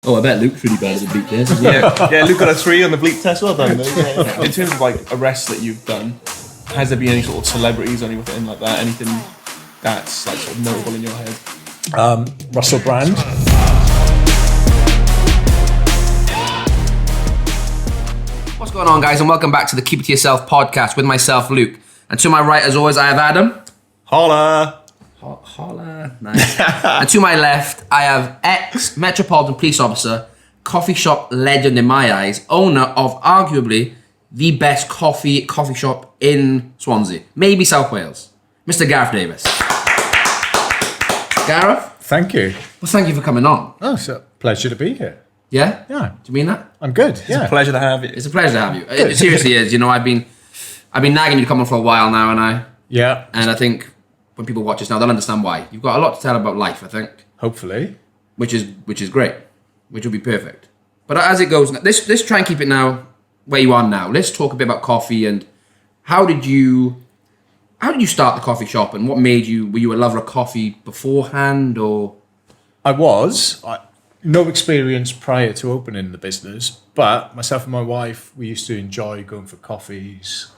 Oh, I bet Luke's really bad at the bleep test. Yeah, Luke got a 3 on the bleep test. Well done. In terms of like arrests that you've done, has there been any sort of celebrities or anything like that? Anything that's like sort of notable in your head? Russell Brand. What's going on, guys, and welcome back to the Keep It To Yourself podcast with myself, Luke. And to my right, as always, I have Adam. Holla! Holla. Nice. And to my left, I have ex-Metropolitan police officer, coffee shop legend in my eyes, owner of arguably the best coffee shop in Swansea, maybe South Wales, Mr. Gareth Davies. Gareth? Thank you. Well, thank you for coming on. Oh, it's a pleasure to be here. Yeah? Yeah. Do you mean that? I'm good. It's a pleasure to have you. It's a pleasure to have you. It seriously is. You know, I've been nagging you to come on for a while now, and I think when people watch us now, they'll understand why. You've got a lot to tell about life, I think. Hopefully. Which is great. Which will be perfect. But as it goes, let's try and keep it now where you are now. Let's talk a bit about coffee and how did you start the coffee shop and what made you? Were you a lover of coffee beforehand or? I was. No experience prior to opening the business, but myself and my wife, we used to enjoy going for coffees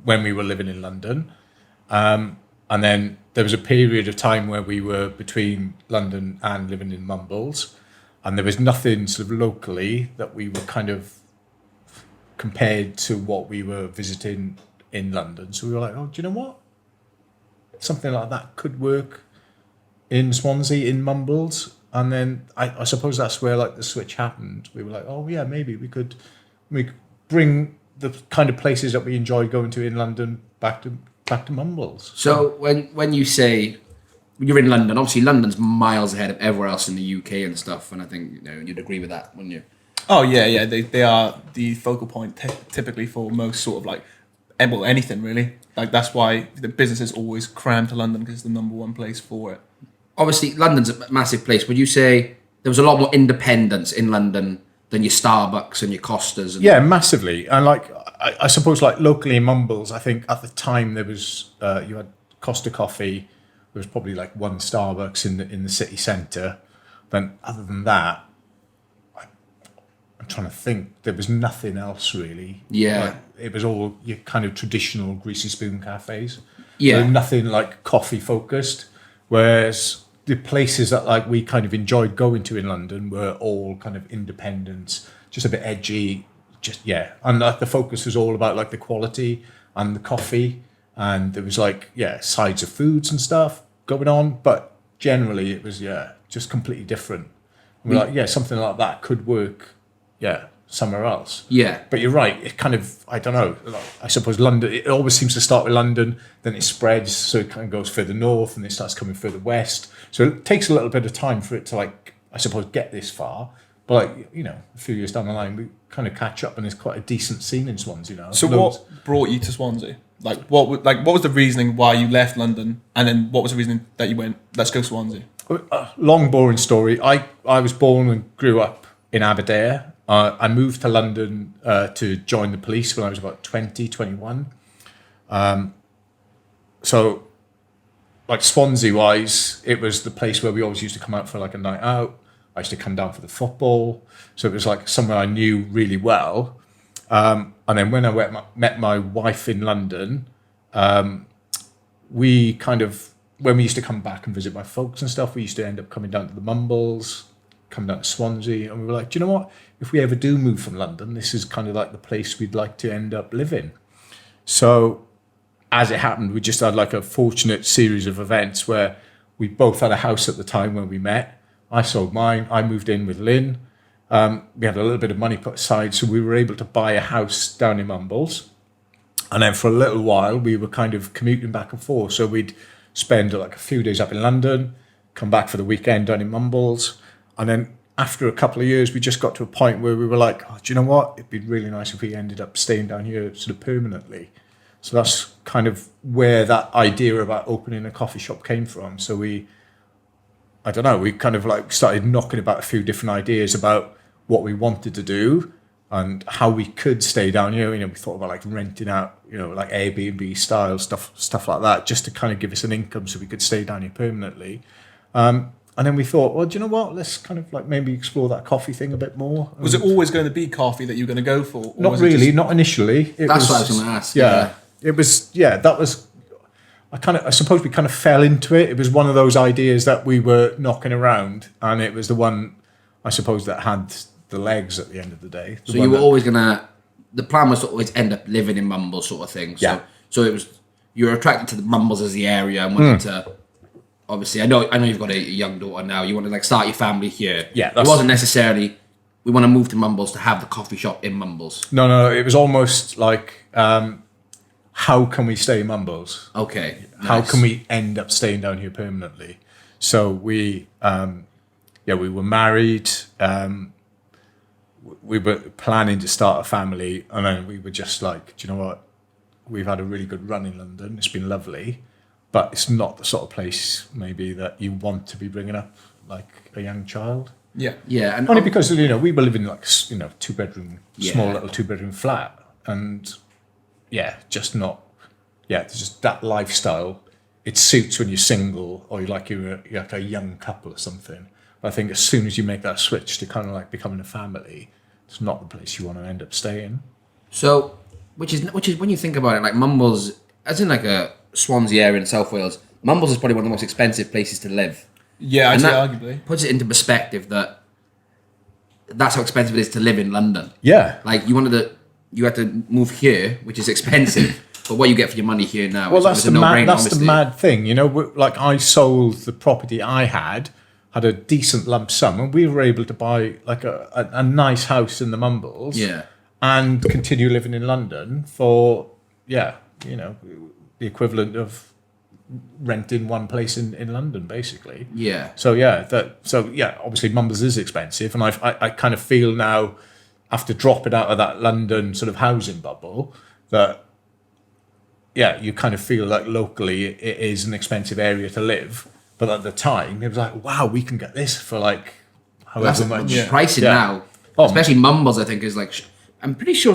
when we were living in London. And then there was a period of time where we were between London and living in Mumbles, and there was nothing sort of locally that we were kind of compared to what we were visiting in London. So we were like, oh, do you know what? Something like that could work in Swansea, in Mumbles. And then I suppose that's where like the switch happened. We were like, oh yeah, maybe we could bring the kind of places that we enjoyed going to in London back to Mumbles. So when you say you're in London, obviously London's miles ahead of everywhere else in the UK and stuff, and I think you'd agree with that, wouldn't you? Oh yeah, they are the focal point typically for most sort of like anything really. Like that's why the business is always crammed to London because it's the number one place for it. Obviously, London's a massive place. Would you say there was a lot more independence in London than your Starbucks and your Costas? Yeah, massively. And like, I suppose like locally in Mumbles, I think at the time there was, you had Costa Coffee, there was probably like one Starbucks in the city centre. Then other than that, I'm trying to think, there was nothing else really. Yeah. Like, it was all your kind of traditional greasy spoon cafes. Yeah. So nothing like coffee focused. Whereas the places that like we kind of enjoyed going to in London were all kind of independent, just a bit edgy, and like the focus was all about like the quality and the coffee, and there was like sides of foods and stuff going on, but generally it was just completely different. And we're like something like that could work somewhere else. Yeah. But you're right, it kind of, I don't know, like, I suppose London, it always seems to start with London, then it spreads, so it kind of goes further north, and it starts coming further west. So it takes a little bit of time for it to, like, I suppose, get this far. But, like, a few years down the line, we kind of catch up, and there's quite a decent scene in Swansea now. So what brought you to Swansea? What was the reasoning why you left London, and then what was the reasoning that you went, let's go Swansea? Long, boring story. I was born and grew up in Aberdeen. I moved to London to join the police when I was about 20, 21. So, like Swansea-wise, it was the place where we always used to come out for like a night out. I used to come down for the football. So it was like somewhere I knew really well. And then when I met my wife in London, we kind of, when we used to come back and visit my folks and stuff, we used to end up coming down to the Mumbles, come down to Swansea, and we were like, do you know what? If we ever do move from London, this is kind of like the place we'd like to end up living. So as it happened, we just had like a fortunate series of events where we both had a house at the time when we met. I sold mine. I moved in with Lynn. We had a little bit of money put aside, so we were able to buy a house down in Mumbles. And then for a little while, we were kind of commuting back and forth. So we'd spend like a few days up in London, come back for the weekend down in Mumbles. And then after a couple of years, we just got to a point where we were like, oh, do you know what? It'd be really nice if we ended up staying down here sort of permanently. So that's kind of where that idea about opening a coffee shop came from. So we kind of like started knocking about a few different ideas about what we wanted to do and how we could stay down here. We thought about like renting out, like Airbnb style stuff like that, just to kind of give us an income so we could stay down here permanently. And And then we thought, well, do you know what? Let's kind of like maybe explore that coffee thing a bit more. Was it always going to be coffee that you were going to go for? Or Not was it really, just- not initially. That's what I was going to ask. Yeah, it was. Yeah, that was. I suppose we kind of fell into it. It was one of those ideas that we were knocking around, and it was the one, I suppose, that had the legs at the end of the day. So you were always gonna. The plan was to always end up living in Mumbles, sort of thing. So, Yeah. So it was you were attracted to the Mumbles as the area and wanted to. Obviously, I know you've got a young daughter now. You want to like start your family here. Yeah, it wasn't necessarily. We want to move to Mumbles to have the coffee shop in Mumbles. No. It was almost like, how can we stay in Mumbles? Okay. How nice. can we end up staying down here permanently? So we were married. We were planning to start a family, and then we were just like, do you know what? We've had a really good run in London. It's been lovely, but it's not the sort of place maybe that you want to be bringing up like a young child. Yeah. Yeah, and Only because we were living like small Yeah. little 2-bedroom flat, and just not. Yeah, it's just that lifestyle. It suits when you're single or you're like a young couple or something. But I think as soon as you make that switch to kind of like becoming a family, it's not the place you want to end up staying. So, which is when you think about it, like Mumbles, as in like a Swansea area in South Wales, Mumbles is probably one of the most expensive places to live. Yeah, I'd And say that arguably. puts it into perspective that's how expensive it is to live in London. Yeah. Like you had to move here, which is expensive, but what you get for your money here now Well, is that's a no-brainer, the obviously. mad thing, Like I sold the property I had a decent lump sum, and we were able to buy like a nice house in the Mumbles, Yeah. and continue living in London for the equivalent of renting one place in London, basically. Yeah. So obviously Mumbles is expensive, and I kind of feel now, after dropping out of that London sort of housing bubble, that you kind of feel like locally it is an expensive area to live. But at the time, it was like, wow, we can get this for like That's however much. pricing Yeah. now. Oh. Especially Mumbles, I think, is like... I'm pretty sure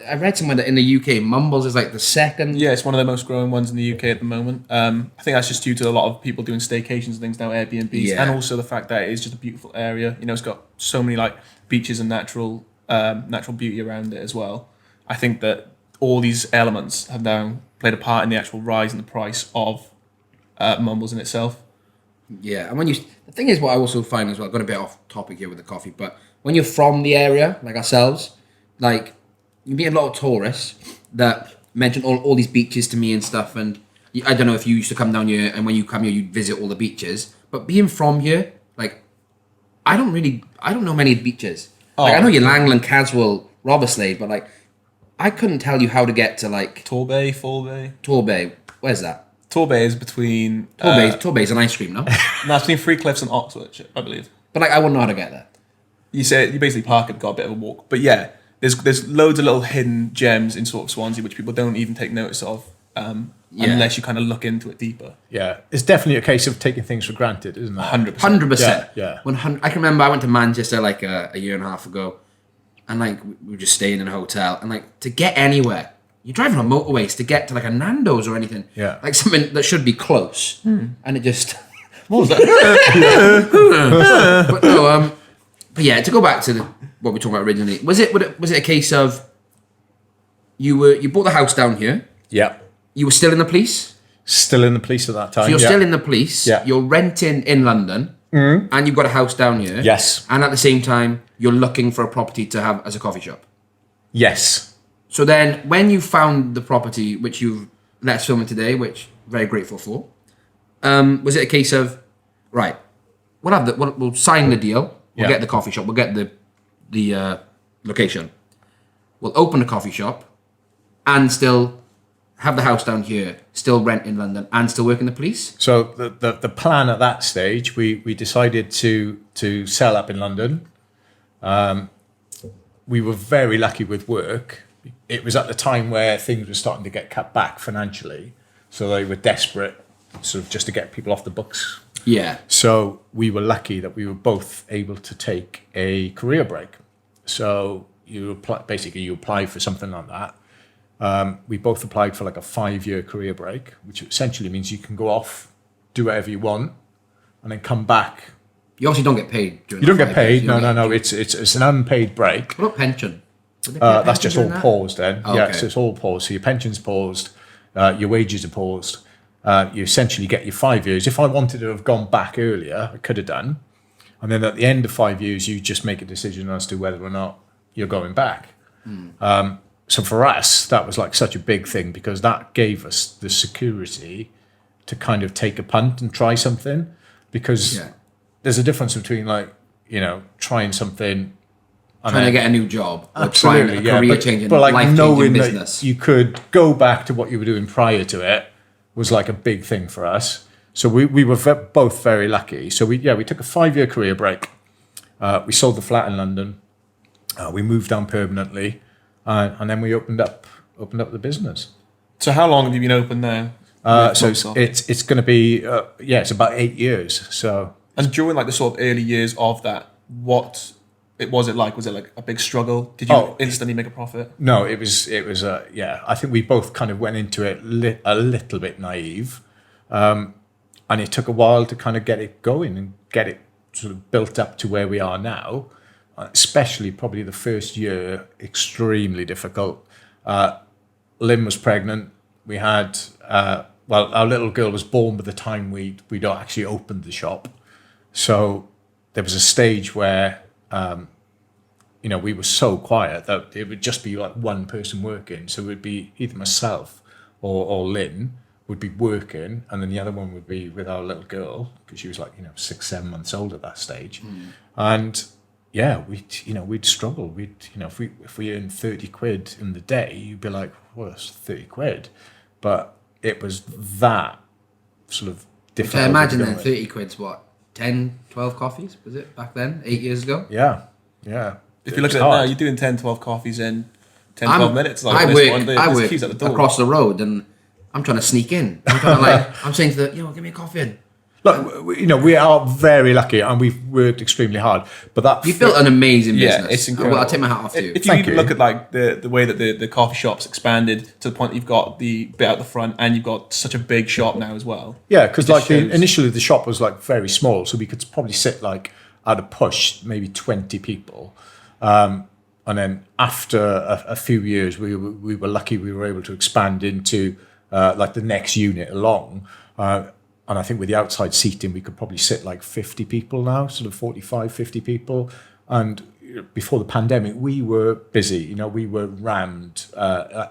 I read somewhere that in the UK, Mumbles is like the second... Yeah, it's one of the most growing ones in the UK at the moment. I think that's just due to a lot of people doing staycations and things now, Airbnbs, Yeah. and also the fact that it is just a beautiful area. It's got so many like beaches and natural beauty around it as well. I think that all these elements have now played a part in the actual rise in the price of Mumbles in itself. Yeah, and the thing is, what I also find as well, got a bit off topic here with the coffee, but when you're from the area, like ourselves, like you meet a lot of tourists that mention all these beaches to me and stuff, and I don't know if you used to come down here, and when you come here, you visit all the beaches, but being from here, like, I don't know many beaches. Like, I know your Langland, Caswell, Robberslade, but like, I couldn't tell you how to get to like Torbay, Forbay. Torbay. Where's that? Torbay is between Torbay's an ice cream, no? that's between Three Cliffs and Oxford, I believe. But like, I wouldn't know how to get there. You basically park and got a bit of a walk. But yeah, there's loads of little hidden gems in sort of Swansea which people don't even take notice of unless you kind of look into it deeper. Yeah, it's definitely a case of taking things for granted, isn't it? 100%. 100%. Yeah. 100. I can remember I went to Manchester like a year and a half ago, and like we were just staying in a hotel, and like to get anywhere, you're driving on motorways to get to like a Nando's or anything. Yeah. Like something that should be close, and it just. What was that? But no, but yeah, to go back to what we were talking about originally, was it a case of you bought the house down here, Yeah. you were still in the police, Still in the police at that time. so you're yeah. still in the police, Yeah. you're renting in London, and you've got a house down here, Yes. and at the same time you're looking for a property to have as a coffee shop. Yes. So then, when you found the property, which you've let us film in today, which I'm very grateful for, was it a case of, right, we'll sign the deal, we'll Yeah. get the coffee shop, we'll get the location, we'll open the coffee shop, and still have the house down here, still rent in London, and still work in the police? So the plan at that stage, we decided to sell up in London. We were very lucky with work. It was at the time where things were starting to get cut back financially, so they were desperate, sort of just to get people off the books. Yeah. So we were lucky that we were both able to take a career break. So you apply for something like that. We both applied for like a 5-year career break, which essentially means you can go off, do whatever you want, and then come back You obviously don't get paid during You don't the get 5 years. paid. You No, don't no, get- no. It's an unpaid break. What about pension? Would they pay a That's pension just all during that? paused then. Oh, Yeah, okay. so it's all paused. So your pension's paused, your wages are paused. You essentially get your 5 years. If I wanted to have gone back earlier, I could have done. And then at the end of 5 years, you just make a decision as to whether or not you're going back. So for us, that was like such a big thing because that gave us the security to kind of take a punt and try something. Because there's a difference between trying something. Trying to get a new job or Absolutely, trying a career changing, life changing knowing business. that you could go back to what you were doing prior to it was like a big thing for us. So we were both very lucky. So we took a 5-year career break. We sold the flat in London. We moved down permanently, and then we opened up the business. So how long have you been open now? So it's going to be it's about 8 years. So And during like the sort of early years of that, what was it like? Was it like a big struggle? Did you instantly make a profit? no, it was I think we both kind of went into it a little bit naive, and it took a while to kind of get it going and get it sort of built up to where we are now. Especially probably the first year, extremely difficult. Lynn was pregnant. We had our little girl was born by the time we'd actually opened the shop. So there was a stage where we were so quiet that it would just be like one person working. So it would be either myself or Lynn would be working, and then the other one would be with our little girl because she was like 6-7 months old at that stage. And we'd struggle. If we earned 30 quid in the day, you'd be like, well, it's 30 quid. But it was that sort of difficult. So imagine then 30 quid's what? 10, 12 coffees, was it back then, 8 years ago? Yeah. If you look at it now, you're doing 10, 12 coffees in 10, 12 minutes. Like I work keys at the door. across the road and I'm trying to sneak in. I'm trying to I'm saying to give me a coffee in. Look, we are very lucky and we've worked extremely hard. But You've built an amazing business. It's incredible. I'll take my hat off to you. If you even look at like the way that the coffee shop's expanded to the point that you've got the bit out the front and you've got such a big shop now as well. Yeah, because It just shows. initially the shop was like very small, so we could probably sit like at a push maybe 20 people. And then after a few years, we were lucky we were able to expand into like the next unit along. And I think with the outside seating, we could probably sit like 50 people now, sort of 45, 50 people. And before the pandemic, we were busy. We were rammed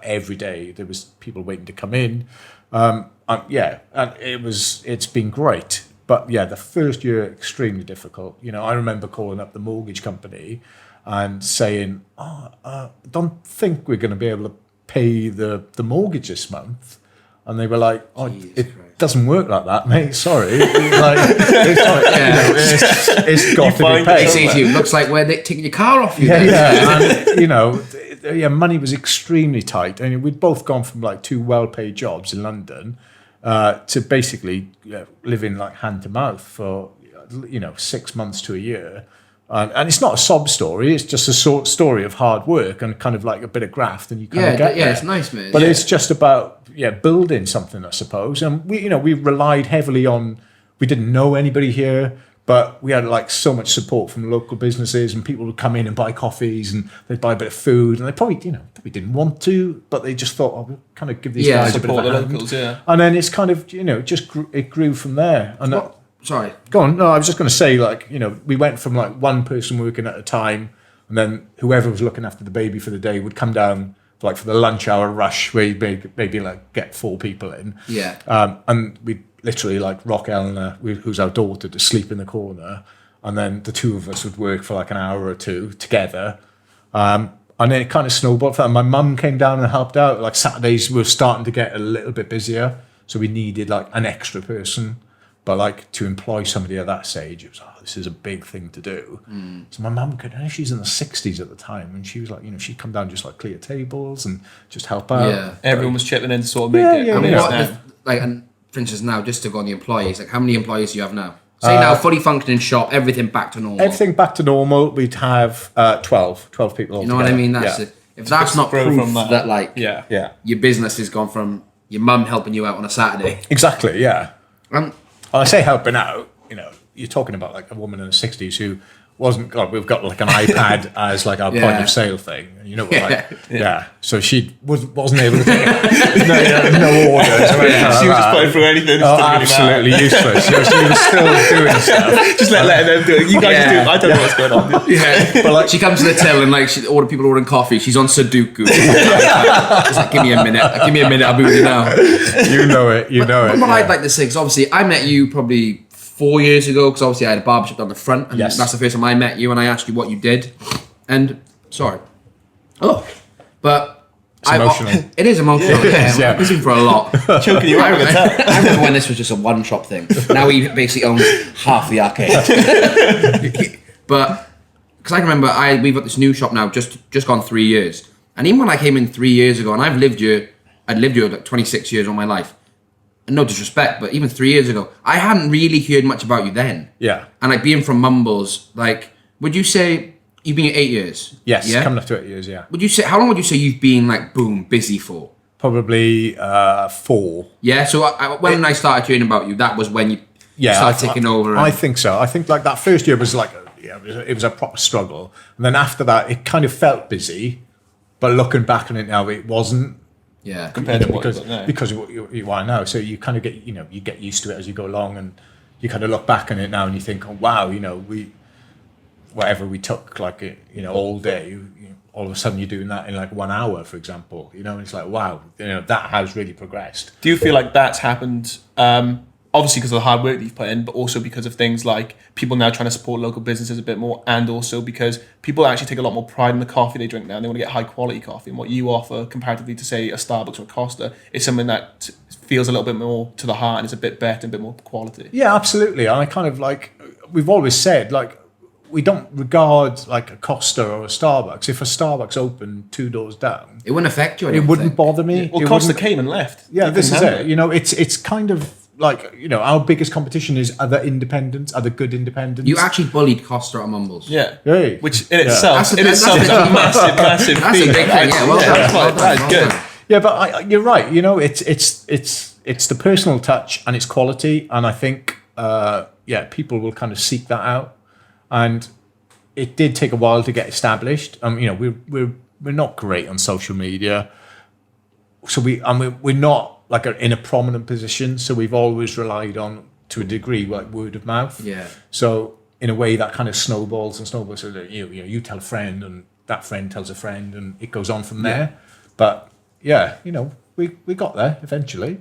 every day. There was people waiting to come in. And it's been great. But yeah, the first year, extremely difficult. I remember calling up the mortgage company and saying, don't think we're going to be able to pay the mortgage this month. And they were like, it doesn't work like that, mate. Sorry. It's got to be paid. It looks like where they're taking your car off you. And, money was extremely tight. I mean, we'd both gone from like 2 well-paid jobs in London to basically living like hand to mouth for, 6 months to a year. And it's not a sob story. It's just a story of hard work and kind of like a bit of graft, and you kind of get there. It's nice, man. But it's just about building something, I suppose. And we relied heavily on. We didn't know anybody here, but we had like so much support from local businesses, and people would come in and buy coffees, and they'd buy a bit of food, and they probably didn't want to, but they just thought, we'll kind of give these guys a bit of a hand. Locals, And then it's kind of it grew from there. And Sorry. Go on. No, I was just going to say, we went from like one person working at a time, and then whoever was looking after the baby for the day would come down for the lunch hour rush where you maybe like get 4 people in. Yeah. And we'd literally like rock Eleanor, who's our daughter, to sleep in the corner, and then the 2 of us would work for like an hour or 2 together. And then it kind of snowballed. My mum came down and helped out. Like Saturdays we were starting to get a little bit busier, so we needed like an extra person. But like to employ somebody at that stage, it was, this is a big thing to do. So my mum she's in the 60s at the time, and she was like, she'd come down just like clear tables and just help out. Yeah, everyone was chipping in to sort of make it. And for instance, now just to go on the employees, like how many employees do you have now? Say now, fully functioning shop, everything back to normal. Everything back to normal. We'd have 12 people. You know what I mean? That's it. If that's not proof from that your business has gone from your mum helping you out on a Saturday. Exactly. Yeah. I say helping out, you're talking about like a woman in her 60s who wasn't. God, we've got like an iPad as like our point of sale thing. You know, So she wasn't able to take no orders. Or she was just putting through anything. Absolutely useless. She was still doing stuff. Just letting them do it. You guys just do it. I don't know what's going on. Yeah, but like she comes to the till and like people ordering coffee. She's on Sudoku. Just like, give me a minute. I'll be with you now. You know it. But what I'd like to say, because obviously I met you probably 4 years ago, because obviously I had a barbershop down the front, and that's the first time I met you, and I asked you what you did, and but it's emotional. It is emotional. Yeah, I'm listening for a lot. Choking you out. I remember when this was just a one-shop thing. Now he basically owns half the arcade. But because I remember, we've got this new shop now, just gone 3 years, and even when I came in 3 years ago, and I'd lived here like 26 years of my life. And no disrespect, but even 3 years ago, I hadn't really heard much about you then. Yeah. And like being from Mumbles, like, would you say you've been here 8 years? Yes, yeah? coming up to 8 years, yeah. Would you say, how long would you say you've been like, boom, busy for? Probably 4. Yeah, so when I started hearing about you, that was when you started taking over. I think so. I think like that first year was like, it was a proper struggle. And then after that, it kind of felt busy. But looking back on it now, it wasn't. Yeah, compared to what because of what you are now. So you kind of get, you get used to it as you go along, and you kind of look back on it now and you think, oh wow, whatever we took like all day, all of a sudden you're doing that in like 1 hour, for example. And it's like, wow, that has really progressed. Do you feel like that's happened? Obviously because of the hard work that you've put in, but also because of things like people now trying to support local businesses a bit more, and also because people actually take a lot more pride in the coffee they drink now, and they want to get high quality coffee. And what you offer comparatively to, say, a Starbucks or a Costa is something that feels a little bit more to the heart and is a bit better and a bit more quality. Yeah, absolutely. And I kind of like, we've always said, like, we don't regard like a Costa or a Starbucks. If a Starbucks opened 2 doors down, it wouldn't affect you. It wouldn't bother me. Yeah. Well, Costa came and left. Yeah, this is it. It's kind of like, our biggest competition is other good independents. You actually bullied Costa at Mumbles. Yeah. Hey. Which in itself is a massive That's a big thing. Yeah, well done. That's good. Yeah, but you're right. It's the personal touch and it's quality, and I think people will kind of seek that out. And it did take a while to get established. We're not great on social media, so we're not like in a prominent position. So we've always relied on, to a degree, like word of mouth. Yeah. So in a way, that kind of snowballs. So that you tell a friend, and that friend tells a friend, and it goes on from there. But we got there eventually.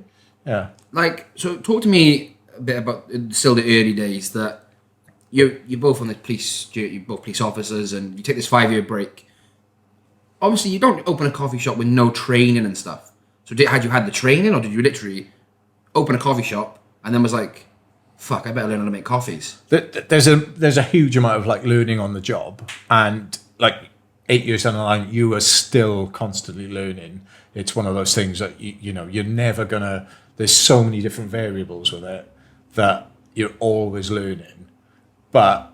Yeah. Like, so talk to me a bit about still the early days that. You're both on the police. You're both police officers, and you take this 5-year break. Obviously, you don't open a coffee shop with no training and stuff. So, had you had the training, or did you literally open a coffee shop and then was like, "Fuck, I better learn how to make coffees"? There's a huge amount of like learning on the job, and like 8 years down the line, you are still constantly learning. It's one of those things that you're never gonna. There's so many different variables with it that you're always learning. But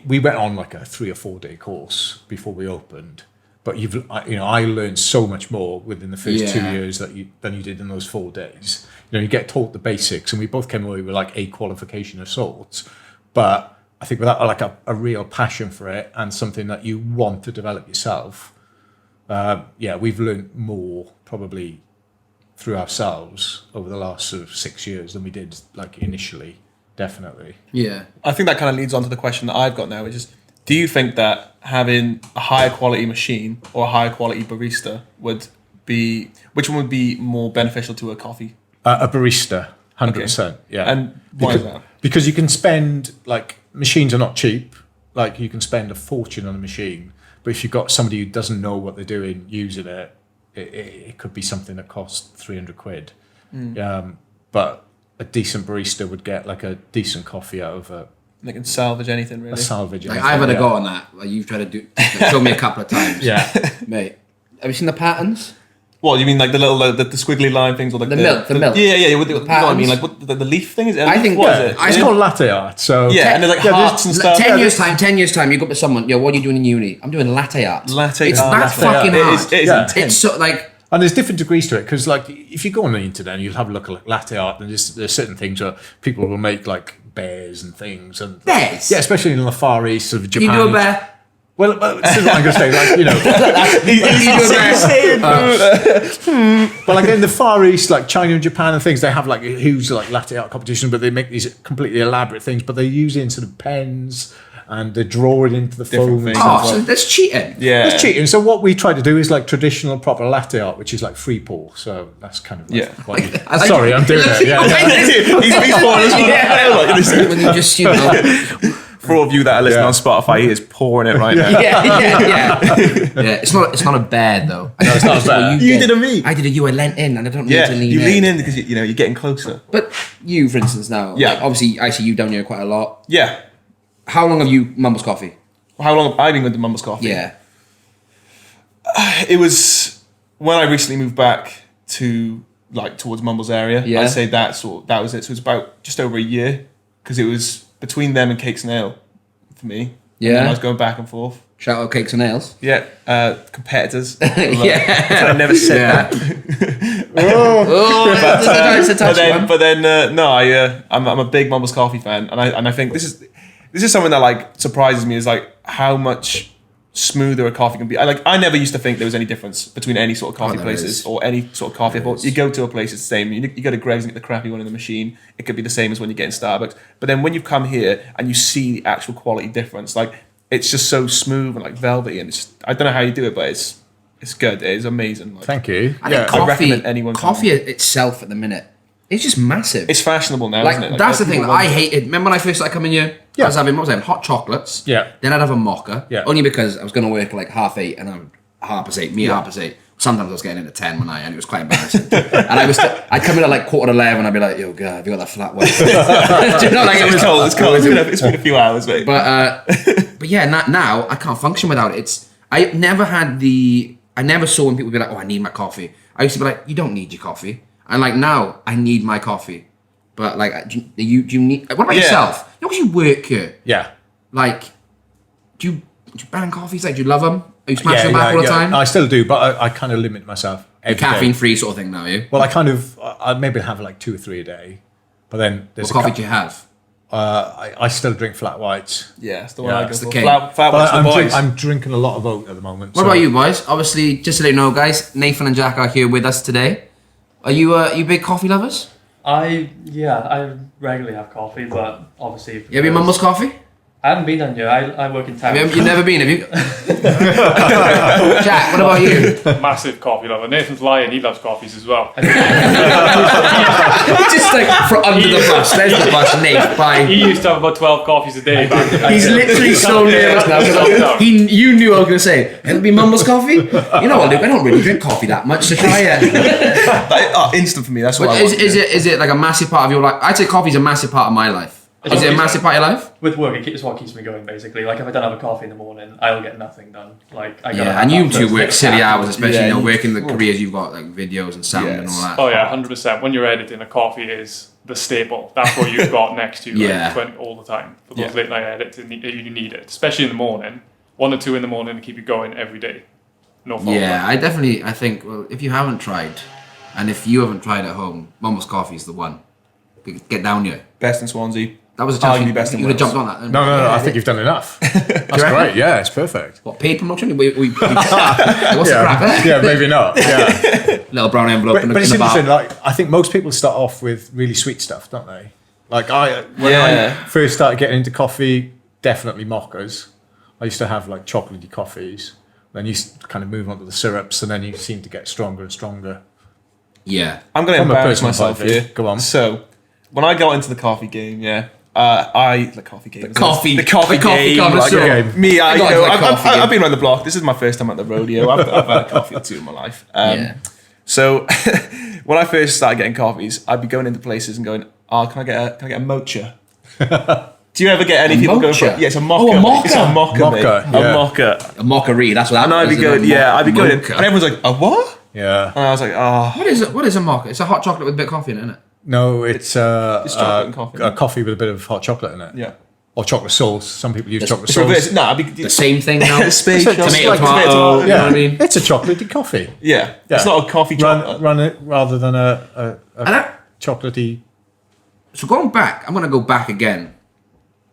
we went on like a 3 or 4 day course before we opened. But I learned so much more within the first 2 years than you did in those 4 days. You get taught the basics, and we both came away with like a qualification of sorts. But I think without like a real passion for it and something that you want to develop yourself, we've learned more probably through ourselves over the last sort of 6 years than we did like initially. Definitely. Yeah. I think that kind of leads on to the question that I've got now, which is, do you think that having a higher quality machine or a higher quality barista which one would be more beneficial to a coffee? A barista, 100%. Okay. Yeah. And why is that? Because you can spend, like, machines are not cheap. Like, you can spend a fortune on a machine. But if you've got somebody who doesn't know what they're doing using it, it could be something that costs 300 quid. But a decent barista would get like a decent coffee out of it. They can salvage anything, really. Anything, I've had a go on that. Like, you've tried to show me a couple of times. Yeah. Mate, have you seen the patterns? What, you mean like the little the squiggly line things, or like the milk? Yeah. With the I mean, like what, the leaf thing is. I think what is it? It's called latte art. So and there's like hearts and stuff. 10 years time, you go up to someone. What are you doing in uni? I'm doing latte art. It's that fucking hard. It is intense. It's so like. And there's different degrees to it, because like if you go on the internet and you'll have a look at like latte art, and there's certain things where people will make like bears and things. And Bears? Yeah, especially in the Far East of Japan. You do a bear? Well, this is what I'm going to say. Like, you know, but like in the Far East, like China and Japan and things, they have like a huge like latte art competition, but they make these completely elaborate things. But they're using sort of pens and they draw it into the foam. things. Oh, so that's cheating. Yeah. That's cheating. So what we try to do is like traditional proper latte art, which is like free pour. So that's kind of like what you, sorry, I'm doing it. Yeah, He's pouring us one. When you just, you know. For all of you that are listening on Spotify, he is pouring it right now. Yeah. It's not a bear though. No, it's not a bear. You did a me. I did a you. I leant in, and I don't need Yeah, to lean you in. lean in because you know you're getting closer. But you, for instance, now, Yeah. like, obviously, I see you down here quite a lot. Yeah. How long have you Mumbles Coffee? How long have I been with the Mumbles Coffee? Yeah. It was when I recently moved back to like towards Mumbles area. Yeah. I'd say that was it. So it was about just over a year because it was between them and Cakes and Ale for me. Yeah. And I was going back and forth. Shout out Cakes and Nails. Yeah, competitors. Yeah. I never said that. It's a touchy one. But then, no, I'm a big Mumbles Coffee fan, and I think this is something that like surprises me is like how much smoother a coffee can be. I never used to think there was any difference between any sort of coffee there places is. or any sort of coffee. You go to a place, it's the same. You go to Greg's and get the crappy one in the machine. It could be the same as when you get in Starbucks. But then when you come here and you see the actual quality difference, like it's just so smooth and like velvety, and it's just, I don't know how you do it, but it's good. It is amazing. Like, Thank you. I think I recommend anyone coffee itself at the minute, it's just massive. it's fashionable now, isn't it? Like, that's the thing. people want I it. hated. Remember when I first started coming here? Yeah. I was having hot chocolates. Yeah. Then I'd have a mocha. Yeah. Only because I was going to work like 8:30 and I'm 8:30. Me 8:30. Sometimes I was getting in at 10 one night and it was quite embarrassing. And I'd come in at like 10:45 and I'd be like, yo, God, have you got that flat white? Do you know, like It's cold. It's been a few hours, mate. But yeah, now I can't function without it. I never saw when people be like, oh, I need my coffee. I used to be like, you don't need your coffee. And like now, I need my coffee. But like, do you need? What about yourself? You know, 'cause you work here. Yeah. Like, do you bang coffees? Like, do you love them? Are you smashing them back all the time? I still do, but I kind of limit myself. Every Caffeine day. free sort of thing now, you? Well, I maybe have like 2 or 3 a day, but then there's What coffee do you have? I still drink flat whites. Yeah, it's the one Yeah, I go it's for. the king. Flat But whites for the boys. I'm drinking a lot of oat at the moment. What about you, boys? Obviously, just to let you know, guys, Nathan and Jack are here with us today. Are you big coffee lovers? I regularly have coffee, but obviously... You have your Mumbles coffee? I haven't been on here. I work in town. You've never been, have you? Jack, what about you? Massive coffee lover. Nathan's lying, he loves coffees as well. Just like for under the bus. There's the bus, Nate. Bye. He used to have about 12 coffees a day back then. He's literally so nervous now. No. You knew I was going to say, it'll be Mumbles coffee? You know what, Luke? I don't really drink coffee that much, so try it. Instant for me. That's what But I want. is it like a massive part of your life? I'd say coffee's a massive part of my life. Is it a massive part of your life? With work, it's what keeps me going, basically. Like, if I don't have a coffee in the morning, I'll get nothing done. Like, I gotta Yeah, have and that you two first work thing. silly hours, especially, Yeah, you know, you- working the careers you've got, like videos and sound and all that. Oh yeah, 100%. When you're editing, a coffee is the staple. That's what you've got next to you Yeah. all the time. For those late night edits, you need it. Especially in the morning. 1 or 2 in the morning to keep you going every day. No fault. Yeah, I think, well, if you haven't tried, and if you haven't tried at home, Mumbles Coffee is the one. Get down here. Best in Swansea. That was a chance. Arguably best in You would have Wales. jumped on that. No. I think you've done enough. That's great. Yeah, it's perfect. What, paid promotion? What's the crack there? Yeah, maybe not. Yeah. Little brown envelope in But the it's in the bar. interesting. Like, I think most people start off with really sweet stuff, don't they? Like when Yeah. I first started getting into coffee, definitely mochas. I used to have like chocolatey coffees. Then you kind of move on to the syrups, and then you seem to get stronger and stronger. Yeah. I'm going to From a embarrass personal myself point of view. here. Go on. So, when I got into the coffee game, the coffee game. Coffee game. connoisseur. Me, I got into the coffee game. I've been around the block. This is my first time at the rodeo. I've had a coffee or two in my life. Yeah. So, when I first started getting coffees, I'd be going into places and going, "Oh, can I get a mocha?" Do you ever get any people going for? mocha? Yeah, it's a mocha. Oh, a mocha. It's a mocha. Mocha, mate. yeah. A mocha. A mockery, that's what that And I'd be is, going, isn't it? I'd be going, and Mocha. everyone's like, "A what?" Yeah. And I was like, "Oh." What is a mocha? It's a hot chocolate with a bit of coffee in it, isn't it? No, it's chocolate and coffee. a coffee with a bit of hot chocolate in it. Yeah. Or chocolate sauce. Some people use chocolate It's sauce. reverse. No, I'd be The same thing now. Space It's like- Tomato, like tomato, tomato, you know what I mean? It's a chocolatey coffee. Yeah. It's not a coffee chocolate. Run it rather than a And that- chocolatey. So going back, I'm going to go back again.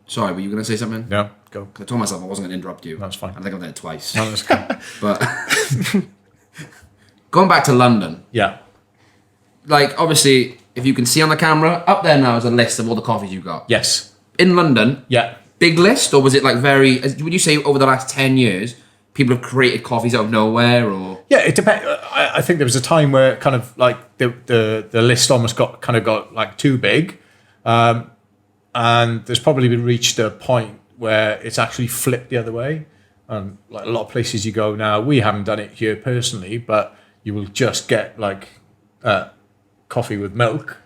Sorry, were you going to say something? No, go. I told myself I wasn't going to interrupt you. That's fine. I think I've done it twice. No, that's cool. But going back to London, Yeah. like obviously, if you can see on the camera, up there now is a list of all the coffees you got. Yes. In London, Yeah. big list, or was it like very? Would you say over the last 10 years, people have created coffees out of nowhere, or? Yeah, it depends. I think there was a time where kind of like the list almost got like too big, and there's probably been reached a point where it's actually flipped the other way. And like a lot of places you go now, we haven't done it here personally, but you will just get like coffee with milk,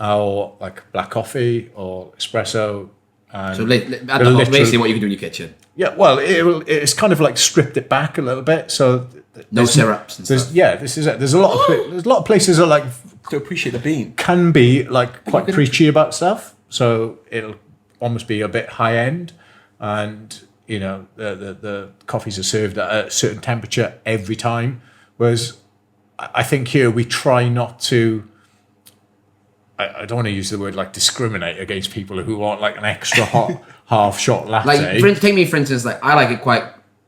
or like black coffee or espresso. And So basically, what you can do in your kitchen. yeah, well, it's kind of like stripped it back a little bit, so No syrups and stuff. yeah, this is it. There's a lot of places that like To appreciate the bean. can be like quite preachy about stuff, so it'll almost be a bit high end, and you know the coffees are served at a certain temperature every time. Whereas I think here we try not to. I don't want to use the word like discriminate against people who want like an extra hot half shot latte. Like, take me for instance. Like, I like it quite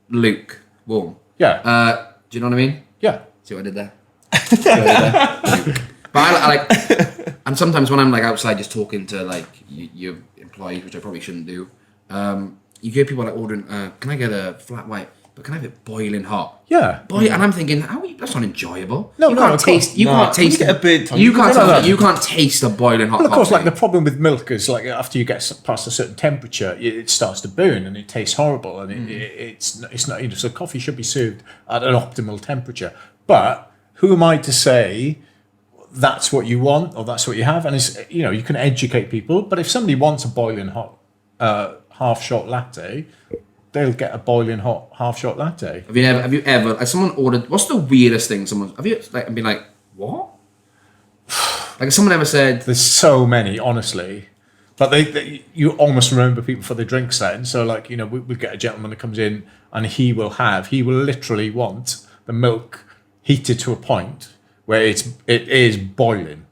lukewarm. yeah, Do you know what I mean? yeah. See what I did there? But I like, and sometimes when I'm like outside just talking to like your employees, which I probably shouldn't do, you hear people like ordering, can I get a flat white? But can I have it boiling hot? Yeah. And I'm thinking, that's not enjoyable. No, you no, can't of taste. course. You No, can't taste. you get a bit- You can't. No, no, no. You can't taste a boiling hot. Well, of course, coffee. like the problem with milk is like after you get past a certain temperature, it starts to burn and it tastes horrible, and it's not. You know, so coffee should be served at an optimal temperature. But who am I to say that's what you want or that's what you have? And it's, you know, you can educate people, but if somebody wants a boiling hot half shot latte, they'll get a boiling hot half shot latte. Have you ever? Has someone ordered? What's the weirdest thing someone? Have you like been like what? Like, has someone ever said? There's so many, honestly. But they you almost remember people for their drinks then. So, like, you know, we get a gentleman that comes in and he will literally want the milk heated to a point where it is boiling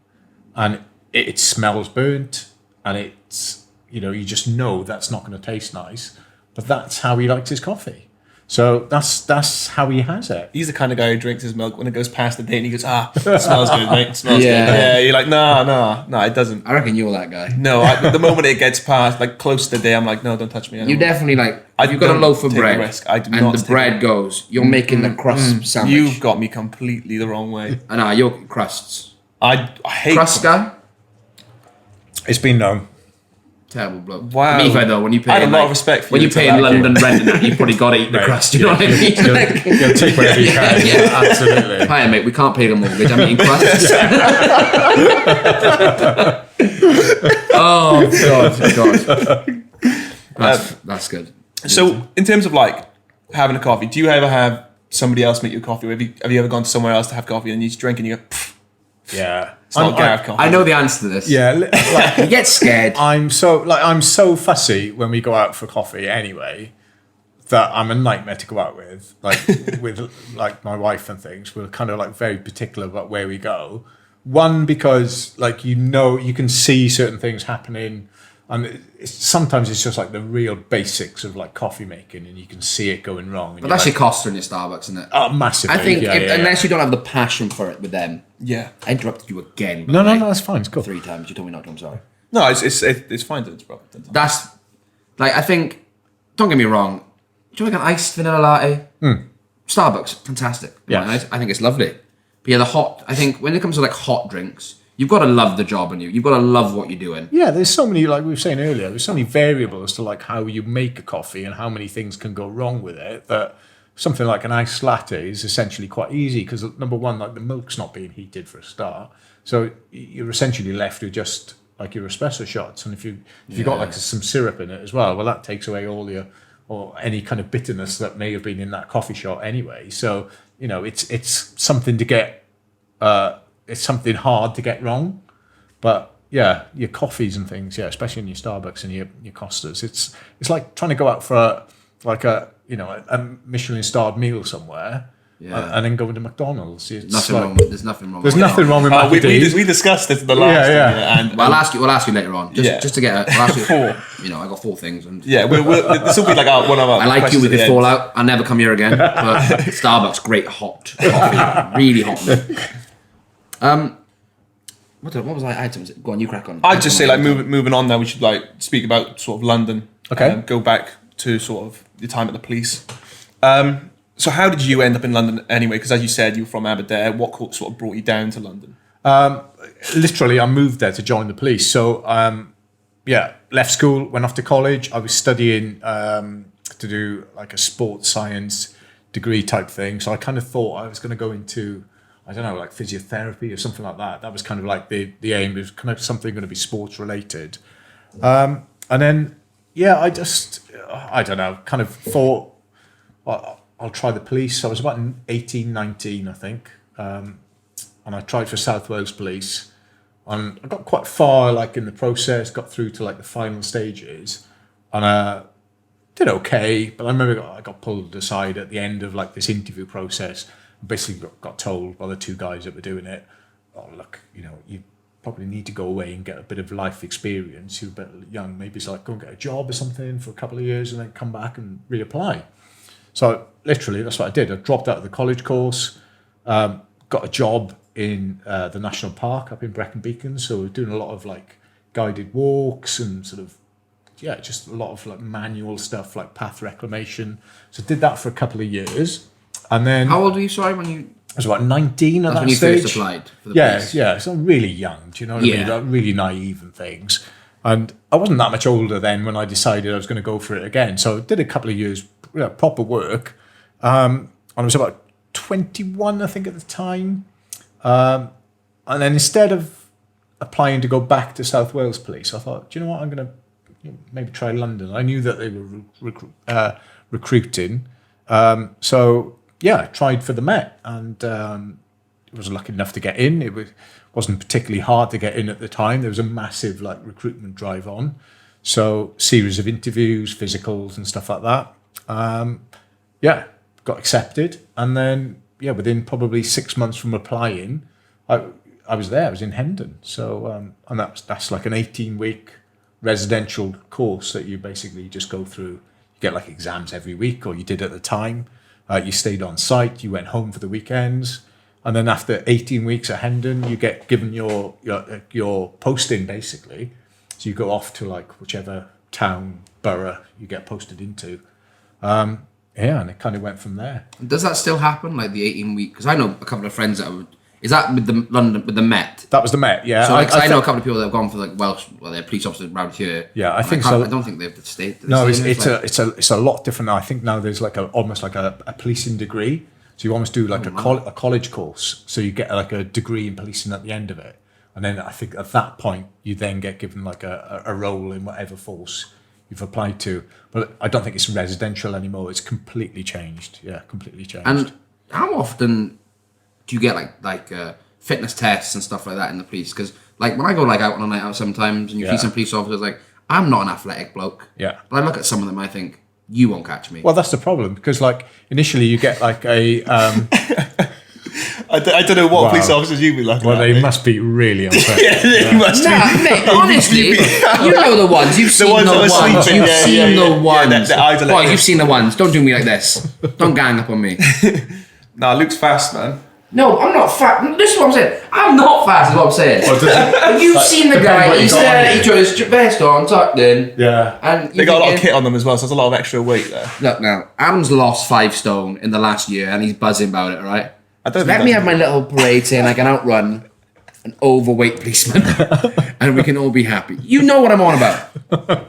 and it smells burnt and it's, you know, you just know that's not going to taste nice. But that's how he likes his coffee. So that's how he has it. He's the kind of guy who drinks his milk when it goes past the date and he goes, it smells good, mate. It smells Yeah. good. Yeah, you're like, no, it doesn't. I reckon you're that guy. No, the moment it gets past, like close to the day, I'm like, no, don't touch me anymore. You definitely like. I You've got a don't loaf of take a bread, risk. I do and not the take bread goes. You're making the crust sandwich. You've got me completely the wrong way. Nah, you're crusts. I hate Crust guy. It's been known. Terrible bloke. Wow. Me fair though, when you pay I have a in, lot like, of respect for when you you to pay in that London rent and that, you've probably got to eat the Right. crust. You know what I mean? You'll take whatever you can. Yeah. Absolutely. Hi mate, we can't pay the mortgage. I'm eating crusts. Oh god. That's good. So, in terms of like having a coffee, do you ever have somebody else make you a coffee? Or have you ever gone to somewhere else to have coffee and you just drink and you go, Yeah. it's not Gareth coffee? I know the answer to this. Yeah. Like, You get scared. I'm so fussy when we go out for coffee anyway that I'm a nightmare to go out with. Like with like my wife and things, we're kind of like very particular about where we go. One, because like, you know, you can see certain things happening, and sometimes it's just like the real basics of like coffee making, and you can see it going wrong. And But you're that's like, your cost in your Starbucks, isn't it? massively. I think yeah, yeah. unless you don't have the passion for it with them. Yeah. I interrupted you again. No, by the way. that's fine. It's cool. 3 times. You told me not to. I'm sorry. No, it's fine to interrupt. That's like, I think. Don't get me wrong. Do you like an iced vanilla latte? Starbucks, fantastic. Yeah. I think it's lovely. But yeah, the hot. I think when it comes to like hot drinks, you've got to love the job, and you've got to love what you're doing. Yeah, there's so many, like we were saying earlier, there's so many variables to like how you make a coffee and how many things can go wrong with it, that something like an iced latte is essentially quite easy because, number one, like the milk's not being heated for a start. So you're essentially left with just like your espresso shots. And if you've got like some syrup in it as well that takes away all your, or any kind of bitterness that may have been in that coffee shot anyway. So, you know, it's something to get, it's something hard to get wrong. But yeah, your coffees and things, yeah, especially in your Starbucks and your Costas, it's like trying to go out for a Michelin starred meal somewhere, Yeah. and then going to McDonald's. It's Nothing like- wrong. There's nothing wrong. There's with nothing wrong with Mac and D's. we discussed this in the last Yeah, thing, and Well, We'll ask you later on. Just to get. We'll ask you, 4. You know, I got 4 things, and Yeah, this will be like one of our. I like you. questions We at the could end. fall out. I'll never come here again. But Starbucks, great hot coffee, really hot. What was I items? Go on, you crack on. I'd just say like moving on. Now we should like speak about sort of London. Okay. Go back to sort of your time at the police. So how did you end up in London anyway? Because as you said, you were from Aberdeen. What sort of brought you down to London? Literally, I moved there to join the police. So, left school, went off to college. I was studying to do like a sports science degree type thing. So I kind of thought I was going to go into, I don't know, like physiotherapy or something like that. That was kind of like the aim. It was kind of something going to be sports related. And then, I don't know, kind of thought, I'll try the police. I was about 18, 19, I think. And I tried for South Wales Police. And I got quite far, like, in the process, got through to, like, the final stages. And did okay. But I remember I got pulled aside at the end of, like, this interview process. Basically got told by the 2 guys that were doing it, oh, look, you know, you probably need to go away and get a bit of life experience. You're a bit young. Maybe it's like, go and get a job or something for a couple of years and then come back and reapply. So literally, that's what I did. I dropped out of the college course, got a job in the National Park up in Brecon Beacon. So we're doing a lot of like guided walks and sort of, just a lot of like manual stuff like path reclamation. So did that for a couple of years. And then How old were you? Sorry, when you. I was about 19 at That's that when you stage. first applied for the police. Yeah. So I'm really young. Do you know what I mean? Like, really naive and things. And I wasn't that much older then when I decided I was going to go for it again. So I did a couple of years proper work. And I was about 21, I think, at the time. And then instead of applying to go back to South Wales Police, I thought, do you know what? I'm going to maybe try London. I knew that they were recruiting. So I tried for the Met, and was lucky enough to get in. It wasn't particularly hard to get in at the time. There was a massive like recruitment drive on, so series of interviews, physicals, and stuff like that. Got accepted, and then within probably 6 months from applying, I was there. I was in Hendon. So and that's like an 18-week residential course that you basically just go through. You get like exams every week, or you did at the time. You stayed on site. You went home for the weekends, and then after 18 weeks at Hendon, you get given your posting basically. So you go off to like whichever town, borough you get posted into. And it kind of went from there. Does that still happen, like the 18-week? Because I know a couple of friends that would. Is that with the London with the Met? That was the Met, yeah. So I know a couple of people that have gone for like Welsh, they're police officers around here. Yeah, I think so. I don't think they've stayed. No, it's a lot different now. I think now there's like almost like a policing degree. So you almost do like a college course. So you get like a degree in policing at the end of it. And then I think at that point, you then get given like a role in whatever force you've applied to. But I don't think it's residential anymore. It's completely changed. Yeah, completely changed. And how often do you get like fitness tests and stuff like that in the police? Because like when I go like out on a night out sometimes, and you see some police officers, like I'm not an athletic bloke. Yeah. But I look at some of them, I think you won't catch me. Well, that's the problem, because like initially you get like a. I don't know what police officers you'd be looking Well, at. they mate. must be really upset. They must Nah, be. mate, honestly, you know the ones. You've seen ones the that were ones. sleeping, You've yeah, seen yeah, the yeah. ones. Their eyes are like Boy, this. you've seen the ones. Don't do me like this. Don't gang up on me. Nah, Luke's fast, man. No, I'm not fast. This is what I'm saying. I'm not fast, is what I'm saying. But you've seen the guy. He's there. He's got his vest on, tucked in. Yeah. And They got a lot of kit on them as well, so there's a lot of extra weight there. Look now, Adam's lost 5 stone in the last year, and he's buzzing about it, right? I don't Let think me that- have my little parade saying I can outrun an overweight policeman, and we can all be happy. You know what I'm on about.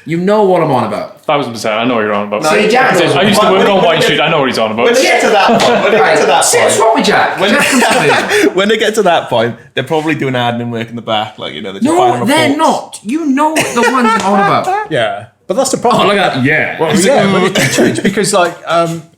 You know what I'm on about. 1,000%. I know what you're on about. See, Jack knows I used to work on White Street. I know what he's on about. When they get to that point, Swap with Jack. Jack comes to me. when they get to that point, they're probably doing admin work in the back, like they're just No, filing they're reports. not. You know the ones I'm on about. Yeah. But that's the problem. Oh, look at that. Yeah. Well, yeah, but it changed because like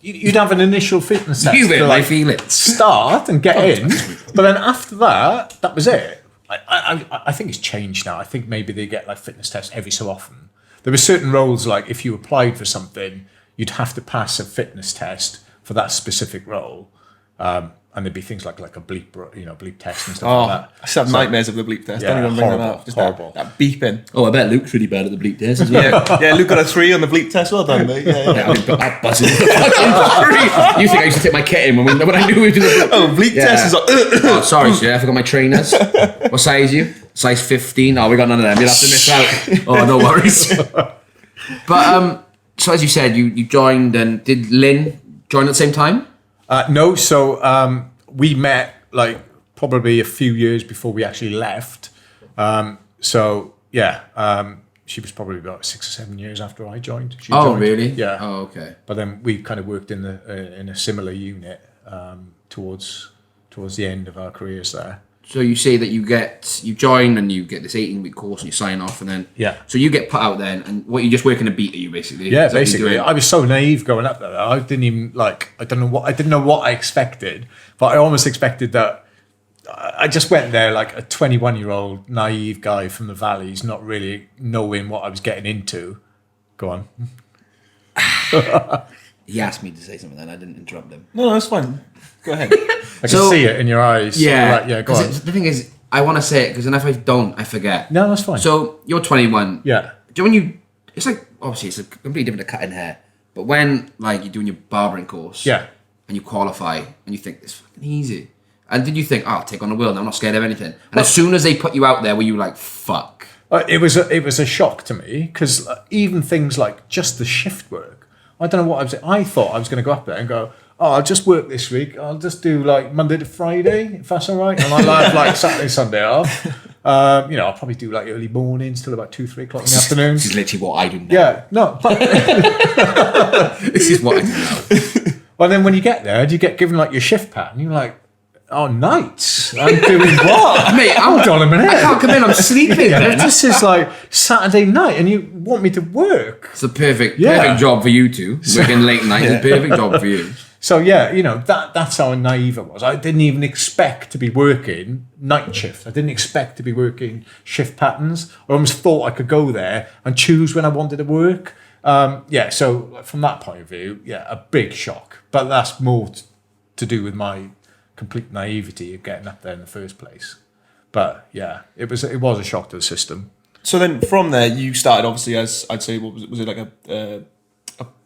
you'd have an initial fitness test You to hit my like feelings. start and get in, but then after that was it. I think it's changed now. I think maybe they get like fitness tests every so often. There were certain roles like if you applied for something, you'd have to pass a fitness test for that specific role. And there'd be things like a bleep, bleep test and stuff Oh, like that. I just have nightmares of the bleep test. Yeah, Don't even bring horrible, that up. Just horrible. That beeping. Oh, I bet Luke's really bad at the bleep test as well. Yeah, Luke got a 3 on the bleep test. Well done, mate. Yeah. Yeah, I'm buzzing. You think I used to take my kit in when I knew we were doing the Oh, bleep test is like. Oh, sorry, sir. I forgot my trainers. What size are you? Size 15. Oh, we got none of them. You'll have to miss out. Oh, no worries. But so as you said, you joined, and did Lynn join at the same time? No, so we met like probably a few years before we actually left. She was probably about 6 or 7 years after I joined. She joined. Really? Yeah. Oh, okay. But then we kind of worked in a similar unit towards the end of our careers there. So you say that you join and you get this 18-week course and you sign off, and then so you get put out then, and what, you just working a beat, are you basically? Yeah, Is that what you're basically. doing? I was so naive going up there. I didn't even I didn't know what I expected, but I almost expected that. I just went there like a 21-year-old naive guy from the valleys, not really knowing what I was getting into. Go on. He asked me to say something, then I didn't interrupt him. No, that's fine. Go ahead. I can see it in your eyes. Yeah, You're like, go on. The thing is, I want to say it because then if I don't, I forget. No, that's fine. So you're 21. Yeah. Do you when it's like, obviously it's completely different to cutting hair, but when like you're doing your barbering course, Yeah. and you qualify and you think it's fucking easy, and did you think, oh, I'll take on the world, I'm not scared of anything, and as soon as they put you out there, were you like, fuck? It was a shock to me because even things like just the shift work, I don't know what I was. I thought I was going to go up there and go, oh, I'll just work this week. I'll just do like Monday to Friday, if that's all right. And I'll have like Saturday, Sunday off. I'll probably do like early mornings till about 2-3 o'clock in the afternoon. This is literally what I do now. Yeah, no. But This is what I do now. well, then when you get there, you get given like your shift pattern. You're like, oh, nights. I'm doing what? Mate, hold on a minute. I can't come in, I'm sleeping. This is like Saturday night, and you want me to work. It's the perfect Yeah. job for you two. Working late night is a perfect job for you. So yeah, that's how naive I was. I didn't even expect to be working night shift. I didn't expect to be working shift patterns. I almost thought I could go there and choose when I wanted to work. So from that point of view, a big shock. But that's more to do with my complete naivety of getting up there in the first place. But yeah, it was a shock to the system. So then from there, you started obviously as, I'd say, what was it like a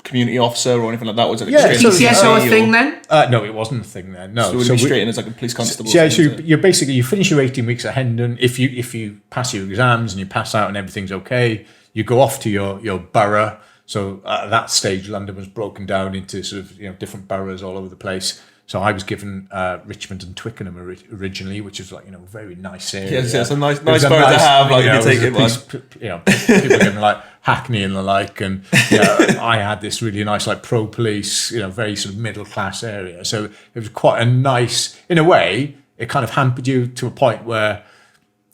community officer or anything like that? Was it like Yeah, so- TCSO a thing then? No, it wasn't a thing then. No, So would it be straight in as like a police constable? Yeah, so you finish your 18 weeks at Hendon. If you pass your exams and you pass out and everything's okay, you go off to your borough. So at that stage, London was broken down into sort of different boroughs all over the place. So I was given Richmond and Twickenham originally, which is like very nice area. Yes, it's a nice It was borough to have. Like you take it, people given like Hackney and the like, and I had this really nice like pro police, very sort of middle class area. So it was quite a nice, in a way, it kind of hampered you to a point where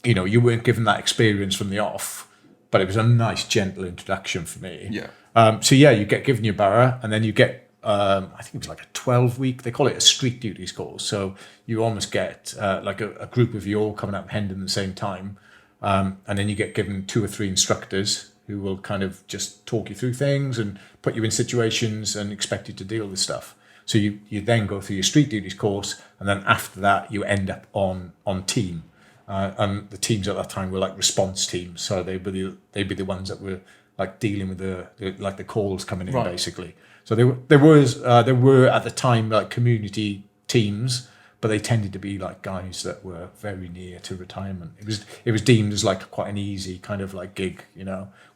you weren't given that experience from the off, but it was a nice gentle introduction for me. Yeah. You get given your borough, and then you get. I think it was like a 12-week, they call it a street duties course. So you almost get like a group of you all coming up Hendon at the same time. And then you get given 2 or 3 instructors who will kind of just talk you through things and put you in situations and expect you to deal with stuff. So you then go through your street duties course, and then after that you end up on team. And the teams at that time were like response teams. So they'd be the ones that were like dealing with the calls coming in, basically. So there were at the time like community teams, but they tended to be like guys that were very near to retirement. It was deemed as like quite an easy kind of like gig,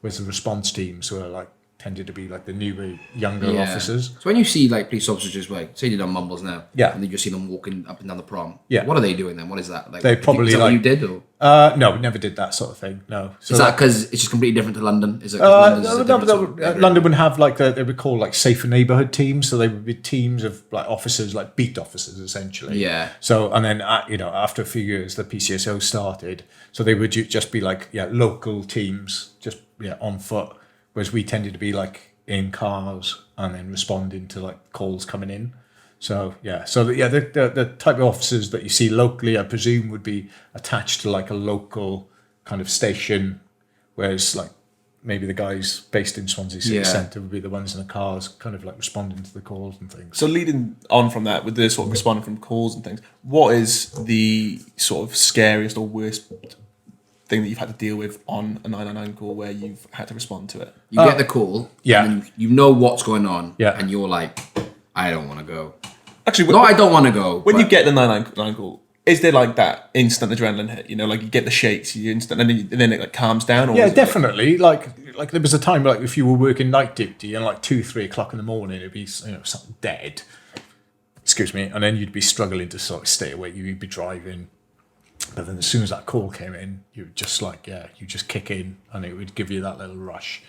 whereas the response teams were like tended to be like the newer, younger officers. So when you see like police officers just like, say they done Mumbles now, and you just see them walking up and down the prom, what are they doing then? What is that? Like, They probably is that like what you did, or? No, we never did that sort of thing. No. So Is that because it's just completely different to London? Is it? 'Cause London's a different sort of area? London would have like they would call like safer neighbourhood teams. So they would be teams of like officers, like beat officers, essentially. Yeah. So and then after a few years, the PCSO started. So they would just be like local teams, just on foot. Whereas we tended to be like in cars and then responding to like calls coming in. So the type of officers that you see locally, I presume, would be attached to like a local kind of station, whereas like maybe the guys based in Swansea City Yeah. Centre would be the ones in the cars, kind of like responding to the calls and things. So leading on from that, with the sort of responding from calls and things, what is the sort of scariest or worst thing that you've had to deal with on a 999 call where you've had to respond to it? You get the call, yeah. and you know what's going on, Yeah. and you're like, I don't want to go. Actually, No, I don't want to go. when but you get the 999 call, is there like that instant adrenaline hit? You know, like you get the shakes, you instant, and then it like calms down. Or Yeah, is it definitely. Like there was a time like if you were working night duty and like 2-3 o'clock in the morning, it'd be something dead. Excuse me, and then you'd be struggling to sort of stay awake. You'd be driving, but then as soon as that call came in, you would just you just kick in, and it would give you that little rush.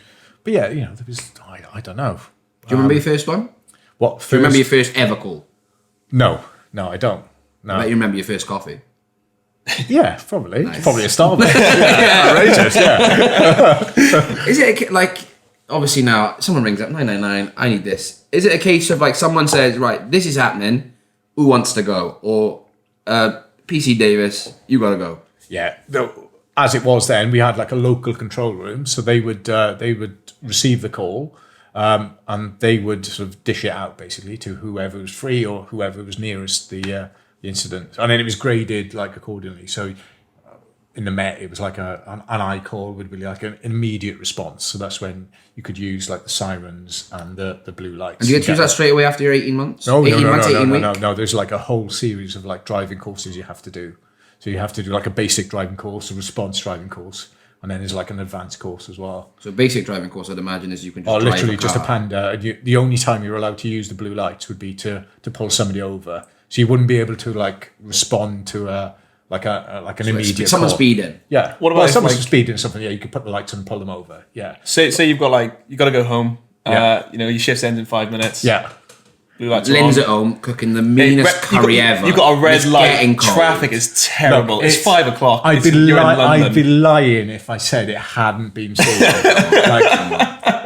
But yeah, there was I don't know. Do you remember your first one? What? Do you remember your first ever call? No, I don't. I No. bet you remember your first coffee. Yeah, probably. Nice. Probably a Starbucks. Yeah, outrageous. Yeah. Is it like, obviously now, someone rings up, 999, I need this. Is it a case of like someone says, right, this is happening, who wants to go? Or, PC Davis, you got to go. Yeah. As it was then, we had like a local control room, so they would receive the call, and they would sort of dish it out basically to whoever was free or whoever was nearest the incident, and then it was graded like accordingly. So in the Met, it was like an I call would be like an immediate response. So that's when you could use like the sirens and the blue lights. And do you get to use that straight away after your 18 months? No, 18 months, 18 no. weeks? There's like a whole series of like driving courses you have to do. So you have to do like a basic driving course, a response driving course, and then there's like an advanced course as well. So basic driving course, I'd imagine, is you can just drive Literally a just a car. Panda. And the only time you're allowed to use the blue lights would be to pull somebody over. So you wouldn't be able to like respond to an immediate Someone call. speeding. Yeah. What about well, if, someone's like- speeding or something? Yeah, you could put the lights on and pull them over. Yeah. Say you've got you got to go home. Yeah. Your shift's ends in 5 minutes. Yeah. Blue lights are Lynn's on. at home cooking the meanest curry ever. You've got a red It's light. getting cold. Traffic is terrible. Look, it's 5 o'clock. I'd be, You're in London. I'd be lying if I said it hadn't been sorted.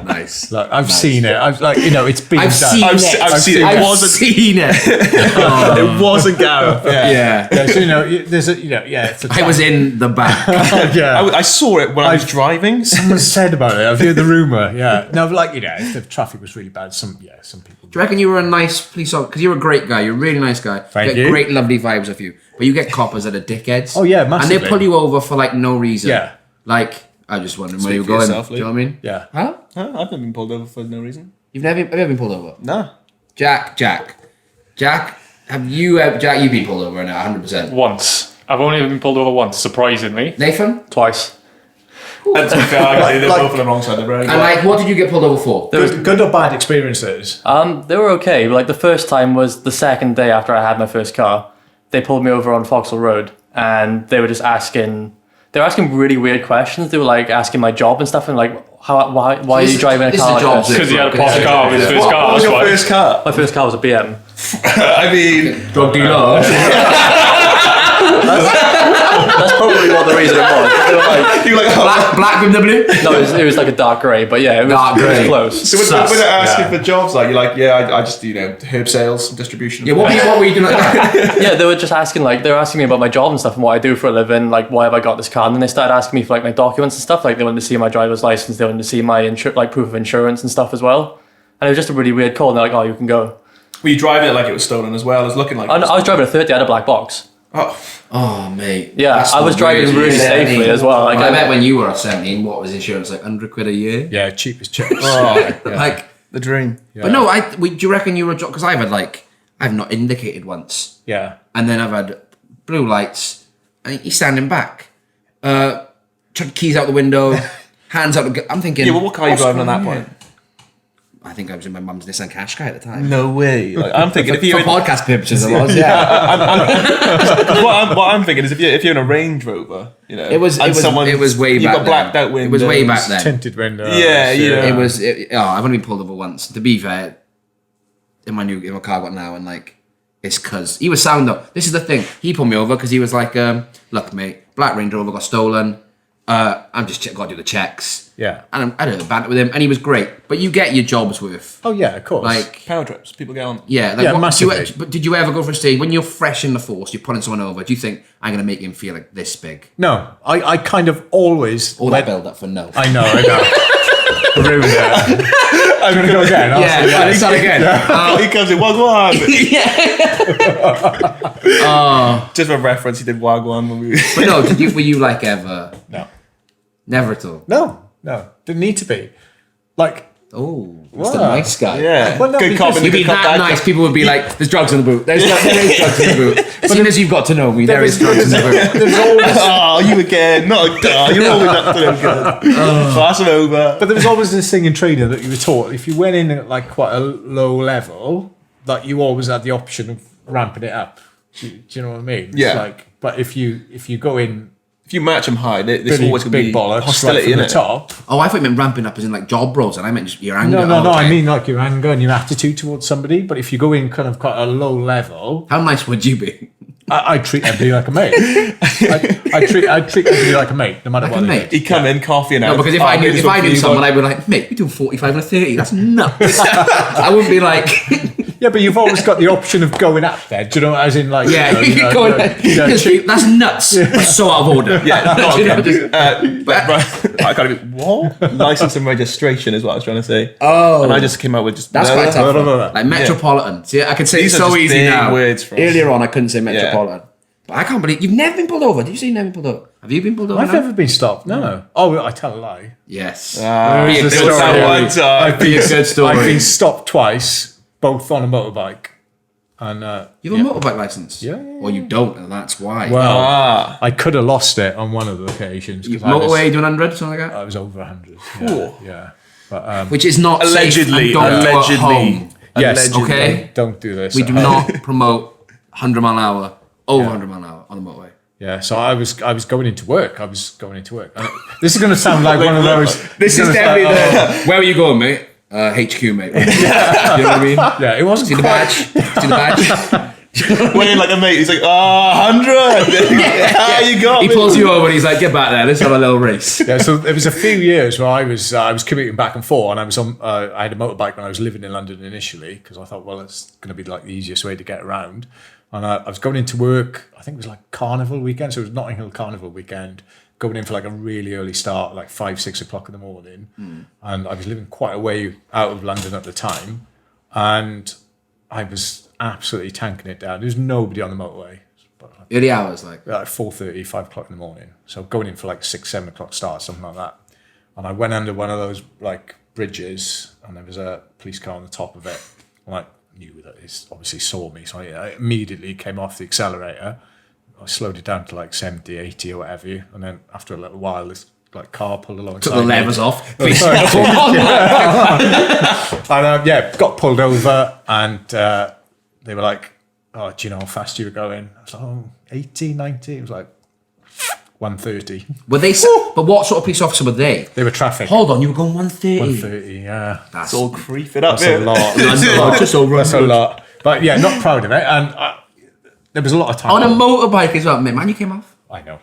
Nice. I've seen it. I've it's been I've done. seen I've it. se- I've seen it. It I've wasn't- seen it. It wasn't Gareth. Yeah. Yeah, so, there's a it's a I was in the back. yeah. I saw it when I was driving. Someone said about it. I've heard the rumor. Yeah, no, but if the traffic was really bad, some people. Do you reckon you were a nice police officer? Because you're a great guy. You're a really nice guy. Thank get you. Great, lovely vibes of you. But you get coppers that are dickheads. Oh, yeah, massively. And they pull you over for like no reason. Yeah. Like, I just wondering where Speak you're for going. yourself, Do you know what I mean? Yeah. Huh? Huh? I've never been pulled over for no reason. Have you ever been pulled over? No. Jack, have you Jack, you've been pulled over now, 100%. Once. I've only been pulled over once, surprisingly. Nathan? Twice. And to be fair, they're both on the wrong side of the road. And like, what did you get pulled over for? Good or bad experiences? They were okay. Like the first time was the second day after I had my first car. They pulled me over on Foxhall Road, and they were just asking. They were asking really weird questions. They were like asking my job and stuff, and like, why are you driving a this is car? the job like this? Because he had a posh car with his first car. What was That's your why. first car? My first car was a BM. I mean, Drug dealer. That's probably what the reason it was. They were like, you were like, Black with the blue? no, it was like a dark grey, but yeah, it was, Dark it was grey. close. So when they're asking Yeah. for jobs, like you're like, I just herb sales and distribution. Yeah, what were you doing like that? Yeah, they were just asking they were asking me about my job and stuff and what I do for a living, like why have I got this car, and then they started asking me for like my documents and stuff, like they wanted to see my driver's license, they wanted to see my proof of insurance and stuff as well, and it was just a really weird call, and they're like, oh, you can go. Were you driving it like it was stolen as well? It was looking like. I was driving a 30, I had a black box. Oh, mate. Yeah, That's I was the driving weirdest really shit. safely as well. Like, I bet when you were 17, what was insurance, like £100 a year? Yeah, cheapest chips. Like, the dream. but no, do you reckon you were a job? Because I've not indicated once. Yeah. And then I've had blue lights, and he's standing back. Chuck keys out the window, hands out the... I'm thinking... Yeah, but what car are you what's driving on going that here? point? I think I was in my mum's Nissan Qashqai at the time. No way. Like, I'm thinking if For you're podcast purposes, I was, yeah. what I'm thinking is if you're in a Range Rover, It was way you've back got blacked then. out windows. It was way back then. Tinted windows. Yeah. I've only been pulled over once. To be fair, in my car I got now, and like, it's because he was sound up. This is the thing. He pulled me over because he was like, look, mate, black Range Rover got stolen. I'm just got to do the checks. Yeah. And I had a banter with him, and he was great. But you get your job's worth. Oh yeah, of course. Like, Power trips. People get on. yeah, like Yeah, massively. But did you ever go for a stage when you're fresh in the force, you're pulling someone over? Do you think I'm going to make him feel like this big? no, I kind of always All that build up for no. I know. Ruined it. I'm going to go again. Yeah, start again. He comes in Wagwan. Oh, Just for reference, he did Wagwan when we. but no, were you like ever? No. Never at all. No. Didn't need to be. Like, Oh, Mr. Wow. Nice Guy. Yeah. Well, no, Good because cop in You'd the be good cop, that bad nice, cop. people would be like, there's drugs in the boot. There is drugs in the boot. Seeing as you've got to know me, there is drugs in the boot. there's always, Oh, you again. Not a you're always up to them good. Pass them over. but there was always this thing in training that you were taught. If you went in at like quite a low level, like you always had the option of ramping it up. Do you know what I mean? Yeah. It's like, but if you go in If you match them high, there's pretty always going to big be bollocks right hostility from in the it. top. Oh, I thought you meant ramping up as in like job roles, and I meant just your anger. No. Okay. I mean like your anger and your attitude towards somebody. But if you go in kind of quite a low level, How nice would you be? I treat everybody like a mate. I treat everybody like a mate, no matter Like what a they mate? do. He'd come in, coffee and No, because if I knew someone, I'd be like, mate, you're doing 45 and a 30. That's nuts. I wouldn't be like, Yeah, but you've always got the option of going up there. Do you know? As in, like, yeah, you know, that's nuts. But so out of order. Yeah, not You know, again. just- I can't even. What? License and registration is what I was trying to say. Oh. And I just came out with just. That's quite tough. blah, blah, blah. Like Metropolitan. See, I can say These it's are so just easy big now. words for us. Earlier on, I couldn't say Metropolitan. But I can't believe you've never been pulled over. Did you say you've never been pulled over? Have you been pulled over? I've now? never been stopped. No. Oh, I tell a lie. Yes. There Be a is a good story. one time. Be a good story. I've been stopped twice, both on a motorbike, and You have a motorbike license? Yeah. Or you don't, and that's why. well, Ah. I could have lost it on one of the occasions. 'cause Motorway doing 100, something like that? I was over 100. Ooh. Yeah. But Which is not Allegedly. safe and don't do at Allegedly. home. yes, Allegedly. Okay. don't do this. We at do home. not promote 100 mile an hour, over 100 mile an hour on the motorway. Yeah, so I was going into work. And this is going to sound like one of those. This is definitely the. Where are you going, mate? HQ, mate. You know what I mean? Yeah, it wasn't See the quite. badge? See the badge? Went in like a mate. He's like, 100. How you got He me? pulls you over and he's like, get back there, let's have a little race. Yeah, so there was a few years where I was commuting back and forth, and I was on. I had a motorbike when I was living in London initially because I thought, well, it's going to be like the easiest way to get around. And I was going into work. I think it was like Carnival weekend, so it was Notting Hill Carnival weekend. Going in for like a really early start, like 5-6 o'clock in the morning, and I was living quite a way out of London at the time, and I was absolutely tanking it down. There was nobody on the motorway. Early hours, like. Like 4:30, 5 o'clock in the morning. So going in for like 6-7 o'clock start, something like that. And I went under one of those like bridges, and there was a police car on the top of it. And I knew that it obviously saw me, so I immediately came off the accelerator. I slowed it down to like 70, 80 or whatever, and then after a little while, this like car pulled along. Took the levers off. And got pulled over, and they were like, "Oh, do you know how fast you were going?" I was like, "Oh, 80, 90." It was like 130. Were they? But what sort of police officer were they? They were traffic. Hold on, you were going 130. 130, yeah. That's It's all creeping up That's here. a lot. That's a lot. But yeah, not proud of it. And there was a lot of time. on a motorbike as well. Man, you came off. I know.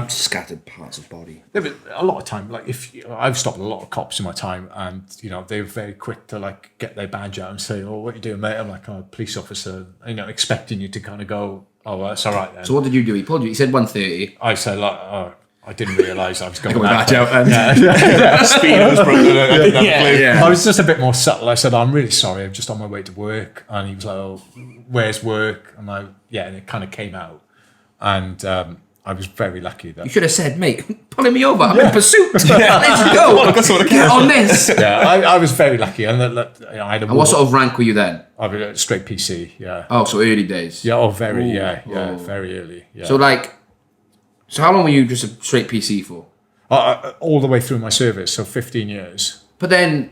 Scattered parts of body. There was a lot of time. Like I've stopped a lot of cops in my time, and they were very quick to like get their badge out and say, "Oh, what are you doing, mate?" I'm like, "I'm a police officer." Expecting you to kind of go, "Oh, well, that's all right then." So what did you do? He pulled you. He said 130. I said, like, "Oh, I didn't realise I was going Got my that badge out and Speed was broken. I didn't have a clue. yeah. I was just a bit more subtle. I said, "I'm really sorry. I'm just on my way to work." And he was like, "Oh, where's work?" And and it kind of came out. And I was very lucky that. You should have said, mate, pulling me over. I'm in pursuit. Let's go. Get Get on this. Yeah, I was very lucky. And I had a. And what sort of rank were you then? I was straight PC. Yeah. Oh, so early days. Yeah. Oh, very. Ooh, Yeah. Very early. Yeah. So so how long were you just a straight PC for? All the way through my service, so 15 years. But then,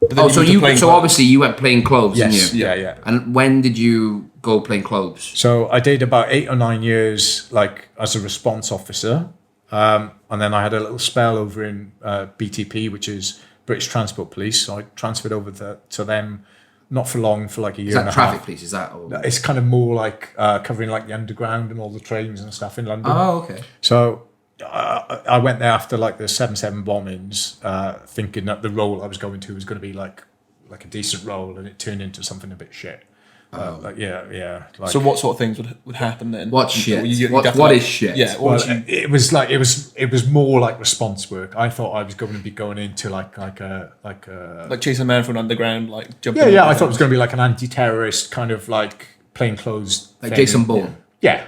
But then obviously you went playing clothes, didn't you? Yeah. And when did you go playing clothes? So I did about 8 or 9 years, like as a response officer, and then I had a little spell over in BTP, which is British Transport Police. So I transferred over to them, not for long, for like a year Is and that a traffic half. police? Is that? Or... It's kind of more like covering like the underground and all the trains and stuff in London. Oh, okay. So I went there after like the 7/7 bombings, thinking that the role I was going to was going to be like a decent role, and it turned into something a bit shit. Like, So what sort of things would happen then? What shit? You'd What have to, like- is shit? Yeah. well, What would you, it was more like response work. I thought I was going to be going into like a like chasing a man from underground, like jumping. yeah. I thought it was going to be like an anti-terrorist kind of like plainclothes, Like thing. Jason Bourne. Yeah,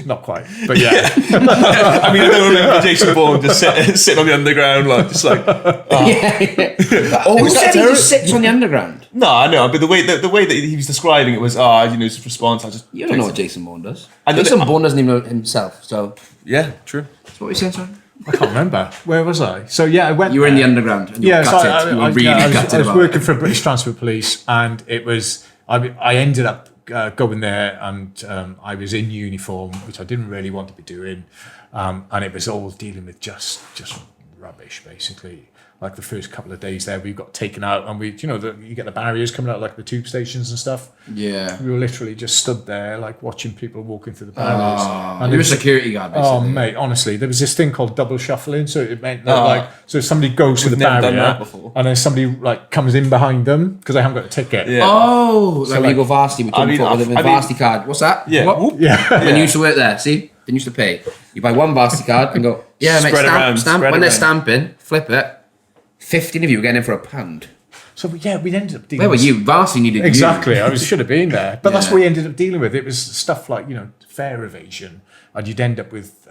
not quite, but yeah. I mean, I don't remember Jason Bourne just sitting on the underground, like just like. Who was said that he terror- just sits on the underground? No, I know, but the way that he was describing it was, his response. I just. You don't know what Jason Bourne does. I know Jason that- Bourne doesn't even know it himself. So Yeah, true. that's what we saying, sorry. I can't remember. Where was I? So yeah, I went. You were in the there. underground. And you were Yeah, so gutted. You were really gutted I was about working it. for British Transport Police, and it was. I ended up going there, and I was in uniform, which I didn't really want to be doing, and it was all dealing with just rubbish, basically. Like the first couple of days there, we got taken out, and you get the barriers coming out, like the tube stations and stuff. Yeah. We were literally just stood there, like watching people walking through the barriers. And you're a security guard, basically. Oh mate, honestly, there was this thing called double shuffling. So it meant that so if somebody goes through the We've never done barrier that before. and then somebody like comes in behind them because they haven't got a ticket. Yeah. Oh, like when you like- go varsity, we talked before with a varsity card. What's that? Yeah. What? Whoop. When you used to work there, see? Didn't used to pay. You buy one varsity card and go, yeah, mate, Spread it around, stamp. spread When it they're around. stamping, flip it. 15 of you were getting in for £1. So yeah, we ended up dealing. Where were with- you? Varsity needed Exactly, you. I should have been there, but that's Yeah. what we ended up dealing with. It was stuff like fare evasion, and you'd end up with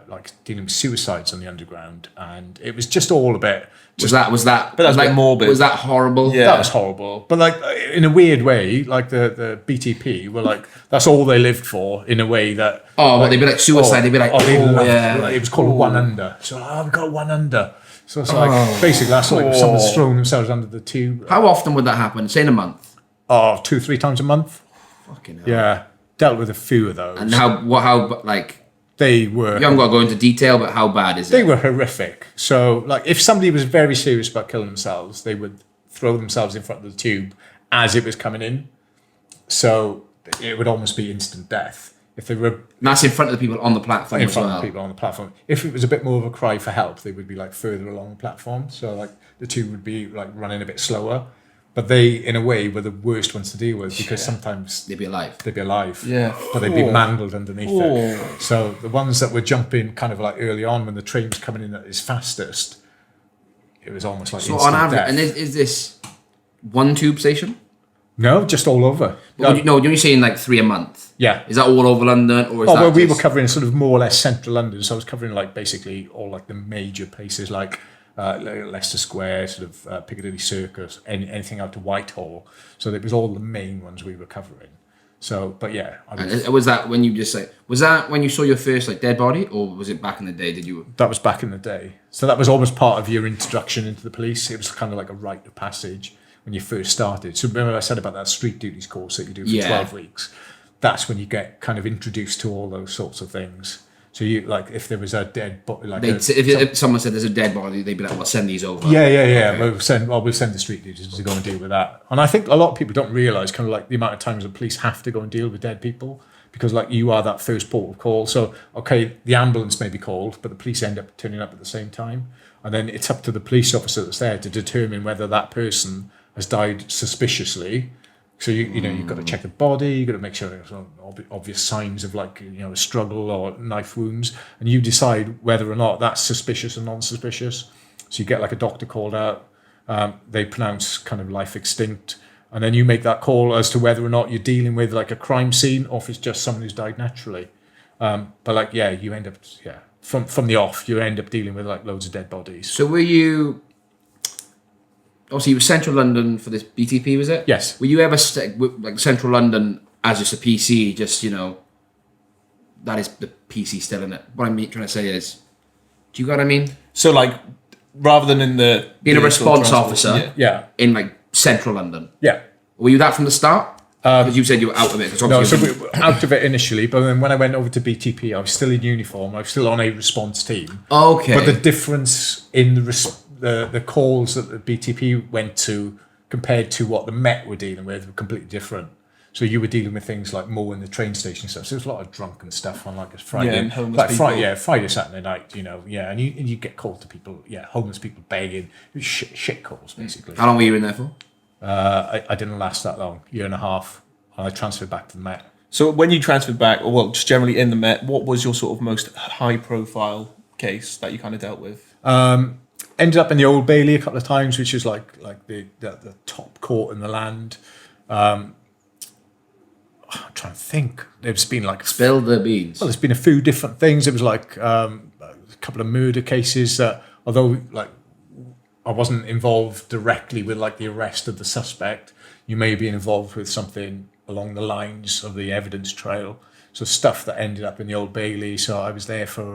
like dealing with suicides on the underground, and it was just all a bit. Was that But that was like like morbid. Was that horrible? Yeah. That was horrible, but like in a weird way, like the BTP were like that's all they lived for in a way that. Oh, well, they'd be like suicide. They'd be like, they loved- yeah. like, it was called one under. So we got one under. So it's like basically that's like someone's throwing themselves under the tube. How often would that happen? Say in a month. 2-3 times a month. Fucking hell. Yeah, dealt with a few of those. And how like They were. you haven't got to go into detail, but how bad is They it? were horrific. So, like, if somebody was very serious about killing themselves, they would throw themselves in front of the tube as it was coming in. So it would almost be instant death. If they were And that's in front of the people on the platform in as front well. of people on the platform, if it was a bit more of a cry for help, they would be like further along the platform. So, like, the tube would be like running a bit slower. But they, in a way, were the worst ones to deal with because sometimes They'd be alive. they'd be alive. Yeah. But they'd be mangled underneath it. So the ones that were jumping kind of like early on when the train was coming in at its fastest, it was almost like So instant on average, death. and is this one tube station? No, just all over. When you're saying like 3 a month. Yeah. Is that all over London, or is Oh, that well, we were just- covering sort of more or less central London. So I was covering like basically all like the major places like Leicester Square, sort of Piccadilly Circus, anything out to Whitehall. So it was all the main ones we were covering. So, but yeah, I mean, And was that when you just like? Was that when you saw your first like dead body, or was it back in the day? Did you? that was back in the day. So that was almost part of your introduction into the police. It was kind of like a rite of passage when you first started. So remember I said about that street duties course that you do for Yeah. 12 weeks? That's when you get kind of introduced to all those sorts of things. So you like if there was a dead body, like If someone said there's a dead body, they'd be like, "Well, send these over." yeah. Okay. We'll send the street duties to go and deal with that. And I think a lot of people don't realise kind of like the amount of times the police have to go and deal with dead people because like you are that first port of call. So okay, the ambulance may be called, but the police end up turning up at the same time, and then it's up to the police officer that's there to determine whether that person has died suspiciously. So you've got to check the body, you've got to make sure there's no obvious signs of like a struggle or knife wounds, and you decide whether or not that's suspicious or non-suspicious. So you get like a doctor called out, they pronounce kind of life extinct, and then you make that call as to whether or not you're dealing with like a crime scene or if it's just someone who's died naturally. But like you end up from the off you end up dealing with like loads of dead bodies. So were you? Obviously, you were Central London for this BTP, was it? Yes. Were you ever like Central London as just a PC? Just that is the PC still in it. What I'm trying to say is, do you got what I mean? So like, rather than in the Being a the response transport- officer Yeah, in like Central London. yeah. Were you that from the start? Because you said you were out of it. 'cause No, so obviously we were out of it initially, but then when I went over to BTP, I was still in uniform. I was still on a response team. Okay. But the difference in the calls that the BTP went to compared to what the Met were dealing with were completely different. So you were dealing with things like more in the train station and stuff. So there was a lot of drunken stuff on like a Friday, Yeah, and homeless like people. Friday, Saturday night. And you get called to people, homeless people begging, shit calls basically. How long were you in there for? I didn't last that long, year and a half, and I transferred back to the Met. So when you transferred back, or well, just generally in the Met, what was your sort of most high-profile case that you kind of dealt with? Ended up in the Old Bailey a couple of times, which is like the top court in the land. I'm trying to think. There's been like Spill the beans. well, there's been a few different things. It was like a couple of murder cases that, although like I wasn't involved directly with like the arrest of the suspect, you may be involved with something along the lines of the evidence trail. So stuff that ended up in the Old Bailey. So I was there for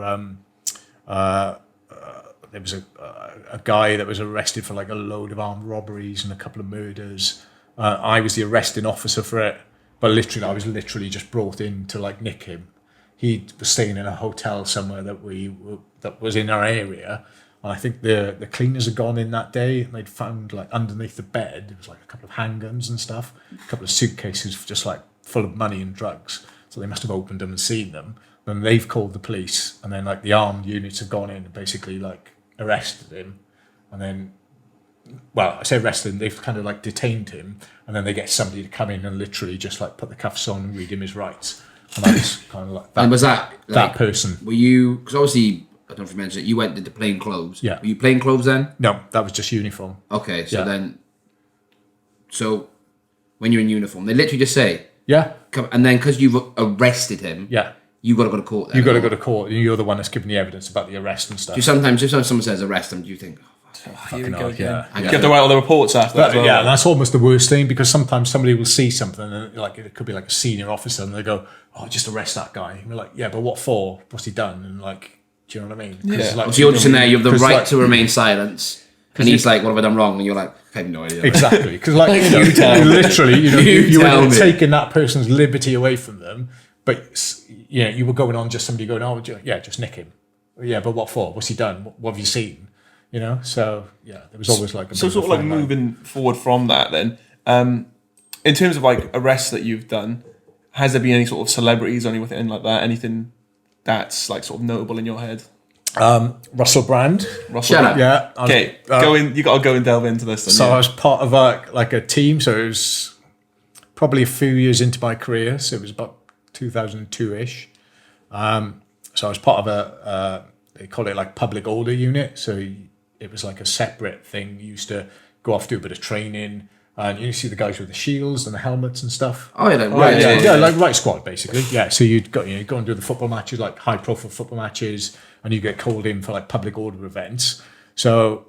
there was a guy that was arrested for like a load of armed robberies and a couple of murders. I was the arresting officer for it, but I was literally just brought in to like nick him. He was staying in a hotel somewhere that was in our area, and I think the cleaners had gone in that day and they'd found like underneath the bed there was like a couple of handguns and stuff, a couple of suitcases just like full of money and drugs. So they must have opened them and seen them. Then they've called the police, and then like the armed units have gone in and basically like arrested him, and then, well, I say arrested him, they've kind of like detained him, and then they get somebody to come in and literally just like put the cuffs on and read him his rights. And that's kind of like that. And was that that person? Were you? Because obviously, I don't know if you mentioned it. You went into plain clothes. Yeah. Were you plain clothes then? No, that was just uniform. Okay, so Yeah. then, so when you're in uniform, they literally just say, Yeah, come, and then because you've arrested him, yeah. you got to go to court. Then, You got to or- go to court, and you're the one that's giving the evidence about the arrest and stuff. Do you sometimes, if someone says arrest them, do you think, Fucking hell, yeah. I You have to write all the reports after that as well. Yeah, and that's almost the worst thing, because sometimes somebody will see something and like it could be like a senior officer and they go, "Oh, just arrest that guy." And we're like, "Yeah, but what for? What's he done?" And like, do you know what I mean? 'Cause, Yeah. like, so you're just in there, you have the 'cause, right like- to remain silent. And he's like, what have I done wrong? And you're like, I have no idea. Exactly, because like You tell you me. literally, You you tell were me. taking that person's liberty away from them, but you were going on just somebody going, "Oh, yeah, just nick him." Yeah, but what for? What's he done? What have you seen? You know, so yeah, there was always like a So bit sort of a like fine line. moving forward from that then, in terms of like arrests that you've done, has there been any sort of celebrities or anything like that? Anything that's like sort of notable in your head? Russell Brand. Russell Shut Brand? up. Yeah. I was- Okay, go in. You got to go and delve into this. Then, So yeah. I was part of a team. So it was probably a few years into my career. So it was about 2002-ish. So I was part of they call it like public order unit. So it was like a separate thing. You used to go off, do a bit of training. And you see the guys with the shields and the helmets and stuff. Oh, yeah, like, right. Yeah, like right squad basically. Yeah, so you'd go and do the football matches, like high profile football matches, and you get called in for like public order events. So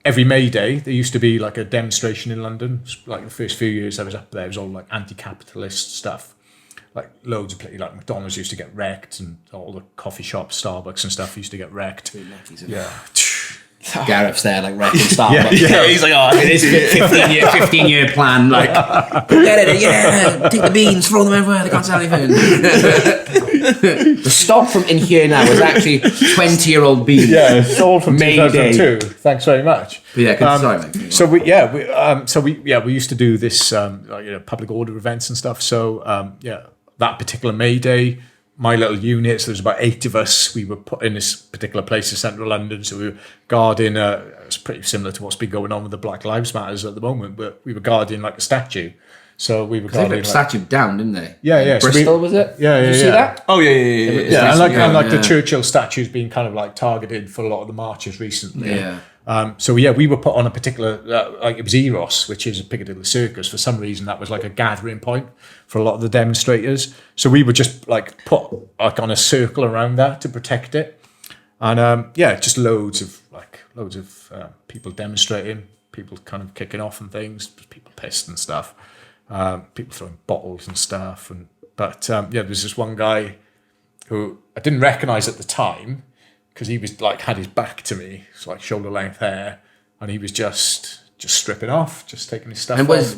every May Day there used to be like a demonstration in London. Like the first few years I was up there, it was all like anti-capitalist stuff. Like loads of places, like McDonald's used to get wrecked, and all the coffee shops, Starbucks and stuff used to get wrecked. Yeah. Gareth's there, like, wrecking Starbucks. Yeah, he's like, oh, It is 15-year plan, like, get it, yeah, take the beans, throw them everywhere, they can't sell anything. The stock from in here now is actually 20-year-old beans. Yeah, it's all from May 2002. Thanks very much. But yeah, sorry, mate. So we used to do this public order events and stuff. So that particular May Day, my little units, there was about 8 of us. We were put in this particular place in central London. So we were guarding. It's pretty similar to what's been going on with the Black Lives Matters at the moment, but we were guarding like a statue. So we were They guarding ripped statue down, didn't they? Yeah, yeah. So Bristol, was it? Yeah, Did you yeah, see yeah. that? oh yeah. Yeah, and like Yeah. the Churchill statue's been kind of like targeted for a lot of the marches recently. Yeah. We were put on a particular, it was Eros, which is a Piccadilly Circus. For some reason, that was like a gathering point for a lot of the demonstrators. So we were just like put like on a circle around that to protect it. And just loads of people demonstrating, people kind of kicking off and things, people pissed and stuff, people throwing bottles and stuff. But there's this one guy who I didn't recognise at the time, because he was like had his back to me, so like shoulder length hair, and he was just stripping off, just taking his stuff And off.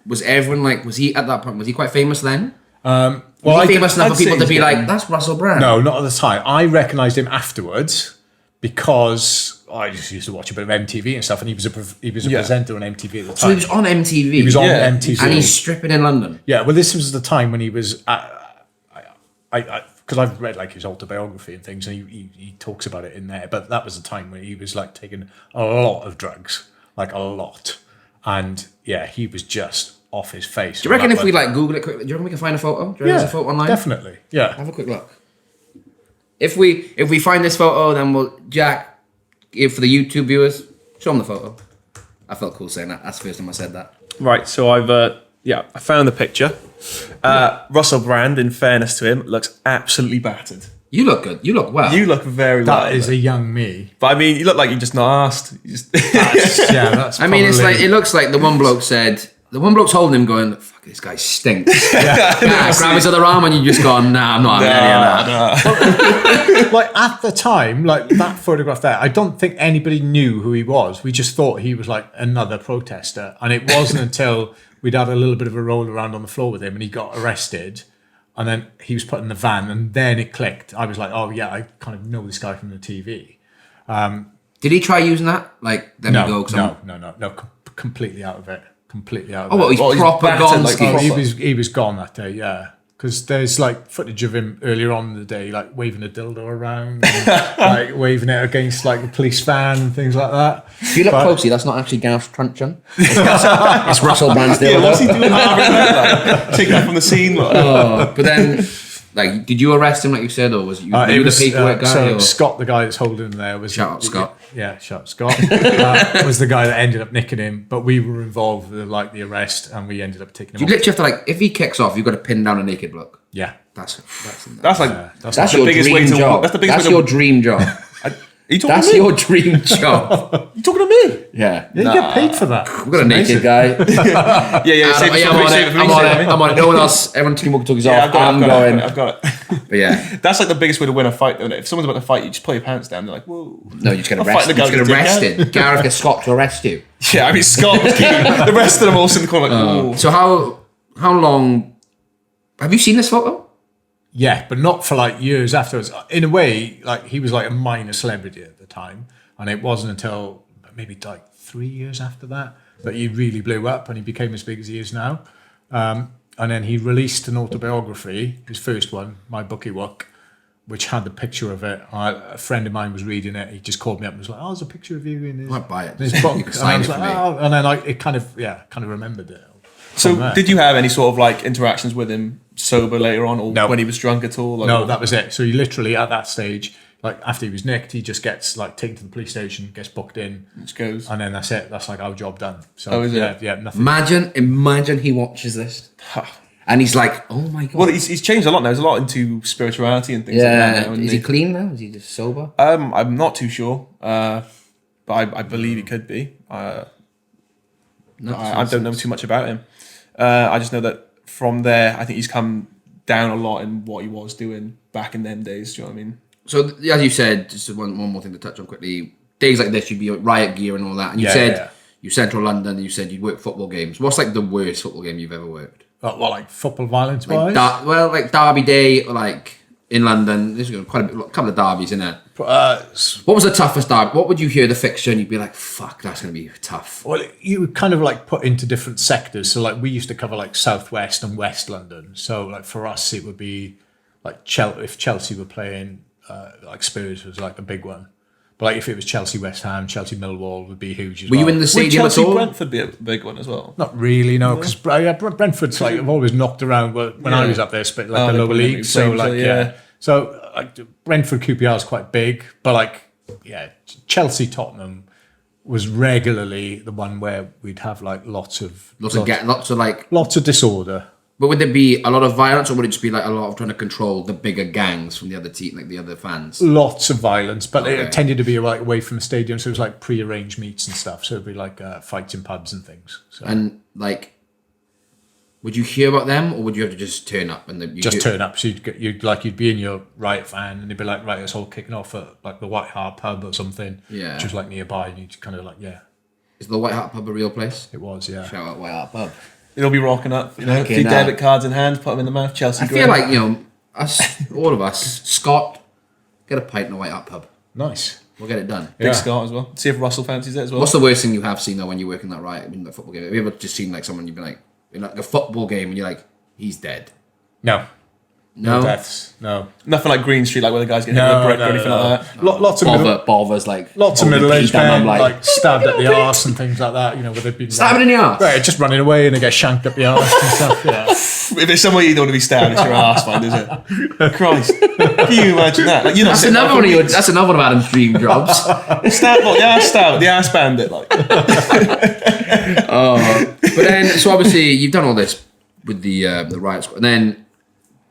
was everyone like, was he at that point, was he quite famous then? Well, Was he famous enough I'd for people say to be he's like, getting- that's Russell Brand? No, not at the time. I recognised him afterwards because I just used to watch a bit of MTV and stuff, and he was a presenter on MTV at the time. So he was on MTV. He was on Yeah. MTV, And he's stripping in London. yeah. Well, this was the time when he was. Because I've read like his autobiography and things, and he talks about it in there. But that was the time when he was like taking a lot of drugs, like a lot. And yeah, he was just off his face. Do you reckon if we like Google it quickly, do you reckon we can find a photo? Do you reckon there's a photo online? Definitely. Yeah. Have a quick look. If we find this photo, then we'll Jack, if for the YouTube viewers, show them the photo. I felt cool saying that. That's the first time I said that. Right, so I found the picture. Russell Brand, in fairness to him, looks absolutely battered. You look good. You look well. You look very well. That is a young me. But I mean, you look like you just not asked. That's I mean, it's like, it looks like the one bloke said, the one bloke's holding him going, fuck, this guy stinks. Grab his other arm and you just go, nah, I'm not having any of that. Like at the time, like that photograph there, I don't think anybody knew who he was. We just thought he was like another protester. And it wasn't until we'd had a little bit of a roll around on the floor with him and he got arrested. And then he was put in the van and then it clicked. I was like, oh yeah, I kind of know this guy from the TV. Did he try using that? Like, then No, we go, no, completely out of it. Completely out of Oh, well, it. he's proper gone. like, skis. He was gone that day, yeah. Because there's like footage of him earlier on in the day, like waving a dildo around, and, like waving it against like the police van and things like that. If you look closely, that's not actually Gareth's truncheon. It's Russell Brand's dildo. Yeah, what's he doing like, taking it from the scene? Like. Oh, but then, like, did you arrest him, like you said, or was it you? Were you the paperwork guy? So or? Scott, the guy that's holding him there, was Shout out Scott. Yeah, shout out Scott. Was the guy that ended up nicking him, but we were involved with like the arrest, and we ended up taking him. You off. literally have to, like, if he kicks off, you've got to pin down a naked bloke. Yeah, That's like That's the your biggest dream way to. job. That's the biggest That's way to. your dream job. Are you talking That's to me? your dream job. You talking to me? Yeah. you get paid for that. We've got a naked guy. Yeah. Save it for me. I'm on it. No one else. Everyone team walkie-talkies Yeah, off. I'm going. I've got it. But yeah. That's like the biggest way to win a fight, though. Isn't it? If someone's about to fight, you just pull your pants down. They're like, whoa. No, you just get I'll arrested. fight the guy You just get with the arrested. Gareth gets Scott to arrest you. Yeah, I mean, Scott was keeping the rest of them all in the corner like, whoa. So how long have you seen this photo? Yeah, but not for like years afterwards. In a way, like he was like a minor celebrity at the time, and it wasn't until maybe like 3 years after that he really blew up and he became as big as he is now. And then he released an autobiography, his first one, My Bookie Wook, which had the picture of it. A friend of mine was reading it. He just called me up and was like, "Oh, there's a picture of you in his, I might buy it. in his book." You can And I sign was it for like, me. "Oh," and then like it kind of remembered it. So, from there. did you have any sort of like interactions with him sober later on, or No. when he was drunk at all? Like, No, that was it. So he literally at that stage, like after he was nicked, he just gets like taken to the police station, gets booked in, just goes. and then that's it. That's like our job done. So Oh, is it? yeah, nothing. Imagine he watches this. And he's like, oh my God. Well, he's changed a lot now. He's a lot into spirituality and things like that now. Yeah. isn't Is he? he clean now? Is he just sober? I'm not too sure, but I believe he could be. I don't know too much about him. I just know that from there, I think he's come down a lot in what he was doing back in them days. Do you know what I mean? So, as you said, just one more thing to touch on quickly. Days like this, you'd be riot gear and all that. And you said you central London, and you said you'd work football games. What's like the worst football game you've ever worked? Well, like football violence Like wise. like Derby Day, or like in London. There's quite a couple of derbies in it. What was the toughest derby? What would you hear the fixture and you'd be like, "Fuck, that's gonna be tough." Well, you would kind of like put into different sectors. So like we used to cover like Southwest and West London. So like for us, it would be like if Chelsea were playing, like Spurs was like a big one. But like if it was Chelsea West Ham, Chelsea Millwall would be huge as Were well. you in the Would stadium at Chelsea all? Brentford be a big one as well? Not really, no, because Brentford's like I've always knocked around. When I was up there, split like the they lower probably league. So played, like yeah. so like Brentford QPR is quite big, but like Chelsea Tottenham was regularly the one where we'd have like lots of disorder. But would there be a lot of violence, or would it just be like a lot of trying to control the bigger gangs from the other team, like the other fans? Lots of violence, but Okay. it tended to be like away from the stadium, so it was like pre-arranged meets and stuff. So it'd be like fights in pubs and things. So And like, would you hear about them, or would you have to just turn up and turn up. So you'd be in your riot van, and they'd be like, right, it's all kicking off at like the White Hart pub or something, Yeah. which was like nearby, and you'd kind of like, Is the White Hart Pub a real place? it was, yeah. Shout out White Hart Pub. It'll be rocking up. You know, a Okay, few nah. debit cards in hand, put them in the mouth. Chelsea. I feel like, us, all of us, Scott, get a pint in the White Hart Pub. Nice. We'll get it done. Big Yeah. Scott as well. See if Russell fancies it as well. What's the worst thing you have seen though when you work in that riot, in that football game? Have you ever just seen like someone you've been like, in like a football game and you're like, he's dead? No. No. deaths. No. Nothing like Green Street, like where the guys get hit with a brick or anything like that. Lots of Bothers like lots of holding middle-aged Pete down, men I'm like stabbed at the arse and things like that. You know, where they've been stabbing in the arse. right, just running away and they get shanked up the arse and stuff. Yeah. If it's somewhere you don't want to be stabbed, it's your arse, man, is it? Christ. Can you imagine that? Like, That's another one of your. That's another one of Adam's dream jobs. The ass bandit, like. But then, so obviously you've done all this with the riot squad, and then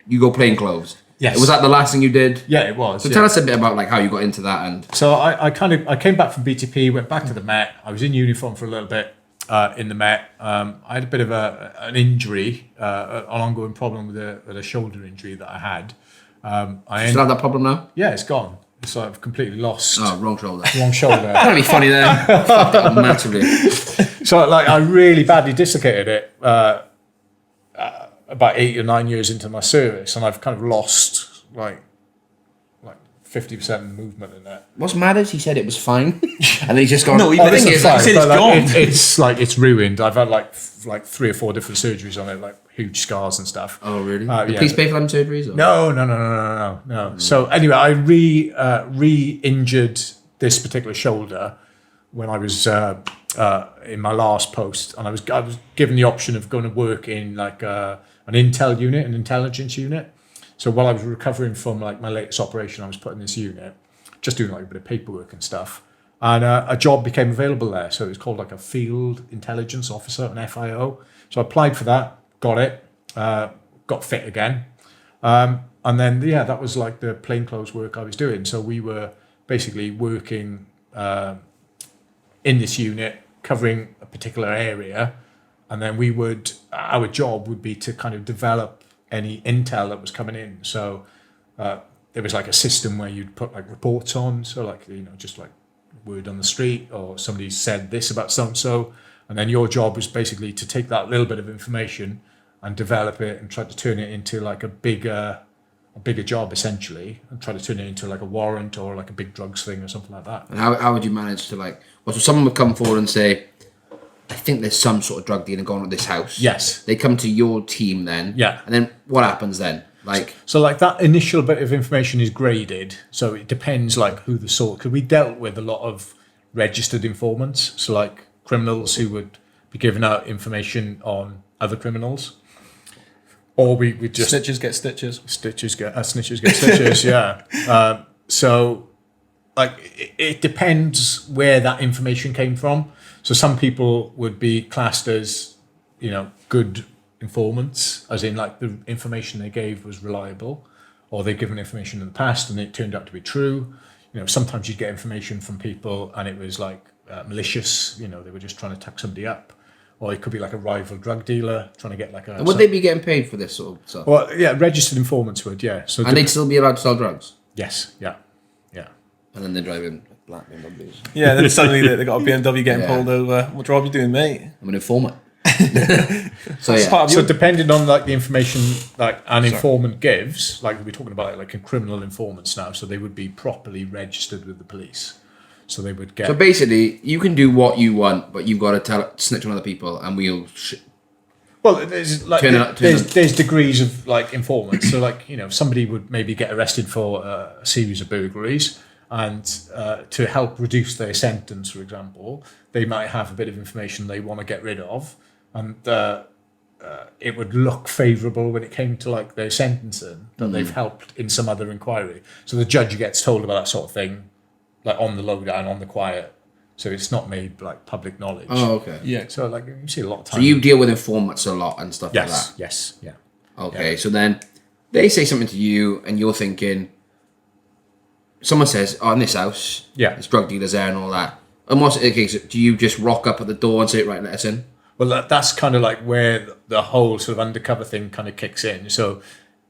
you go plain clothes. Yes. Was that the last thing you did? Yeah, it was. So tell us a bit about like how you got into that and. So I came back from BTP, went back to the Met. I was in uniform for a little bit in the Met. I had a bit of an injury, an ongoing problem with a shoulder injury that I had. I Still have that problem now? Yeah, it's gone. So I've completely lost. Oh, wrong shoulder. Wrong shoulder. That'd be funny then. Fucked up massively. So like I really badly dislocated it about 8 or 9 years into my service, and I've kind of lost like 50% of the movement in that. What's mad is he said it was fine, and then he's just gone. No, he the didn't. thing is, He said it's gone. It's like it's ruined. I've had like 3 or 4 different surgeries on it, like huge scars and stuff. oh really? Yeah. Please pay for them surgeries? Or? No. So anyway, I re-injured this particular shoulder when I was in my last post, and I was given the option of going to work in like an intel unit, an intelligence unit. So while I was recovering from like my latest operation, I was put in this unit, just doing like a bit of paperwork and stuff. And a job became available there. So it was called like a field intelligence officer, an FIO. So I applied for that, got it, got fit again. And then, yeah, that was like the plainclothes work I was doing. So we were basically working in this unit, covering a particular area. And then our job would be to kind of develop any intel that was coming in. So there was like a system where you'd put like reports on. So like, you know, just like word on the street, or somebody said this about so-and-so. And then your job was basically to take that little bit of information and develop it and try to turn it into like a bigger job essentially, and try to turn it into like a warrant or like a big drugs thing or something like that. And how would you manage to like? Well, so someone would come forward and say, I think there's some sort of drug dealing going on at this house. Yes. They come to your team then. Yeah. And then what happens then? Like. So like that initial bit of information is graded. So it depends like who the source, because we dealt with a lot of registered informants. So like criminals who would be giving out information on other criminals. Or we just... Snitches get stitches. Snitches get stitches, yeah. So like it depends where that information came from. So some people would be classed as, you know, good informants, as in like the information they gave was reliable, or they've given information in the past and it turned out to be true. You know, sometimes you'd get information from people and it was like malicious, you know, they were just trying to tuck somebody up. Or it could be like a rival drug dealer trying to get like a... And would they be getting paid for this sort of stuff? Well, yeah, registered informants would, yeah. So and they'd still be allowed to sell drugs? Yes, yeah. And then they're driving black BMWs. Yeah, then suddenly they got a BMW getting Yeah. pulled over. What job are you doing, mate? I'm an informant. So yeah. Part of So your- depending on like the information like an informant gives, like we're talking about like in criminal informants now, so they would be properly registered with the police. So they would get... So basically, you can do what you want, but you've got to snitch on other people, and we'll. Well, there's like Turn there's degrees of like informants. So like, you know, somebody would maybe get arrested for a series of burglaries, and to help reduce their sentence, for example, they might have a bit of information they want to get rid of, and it would look favourable when it came to like their sentencing that they've helped in some other inquiry. So the judge gets told about that sort of thing, like on the lowdown, on the quiet. So it's not made like public knowledge. Oh, okay. Yeah. So like you see a lot of So time. you deal with informants a lot and stuff like that. Yes. Yeah. Okay, so then they say something to you, and you're thinking. Someone says, "Oh, in this house, Yeah. there's drug dealers there and all that." And what's the case? Do you just rock up at the door and say, "Right, let us in"? Well, that's kind of like where the whole sort of undercover thing kind of kicks in. So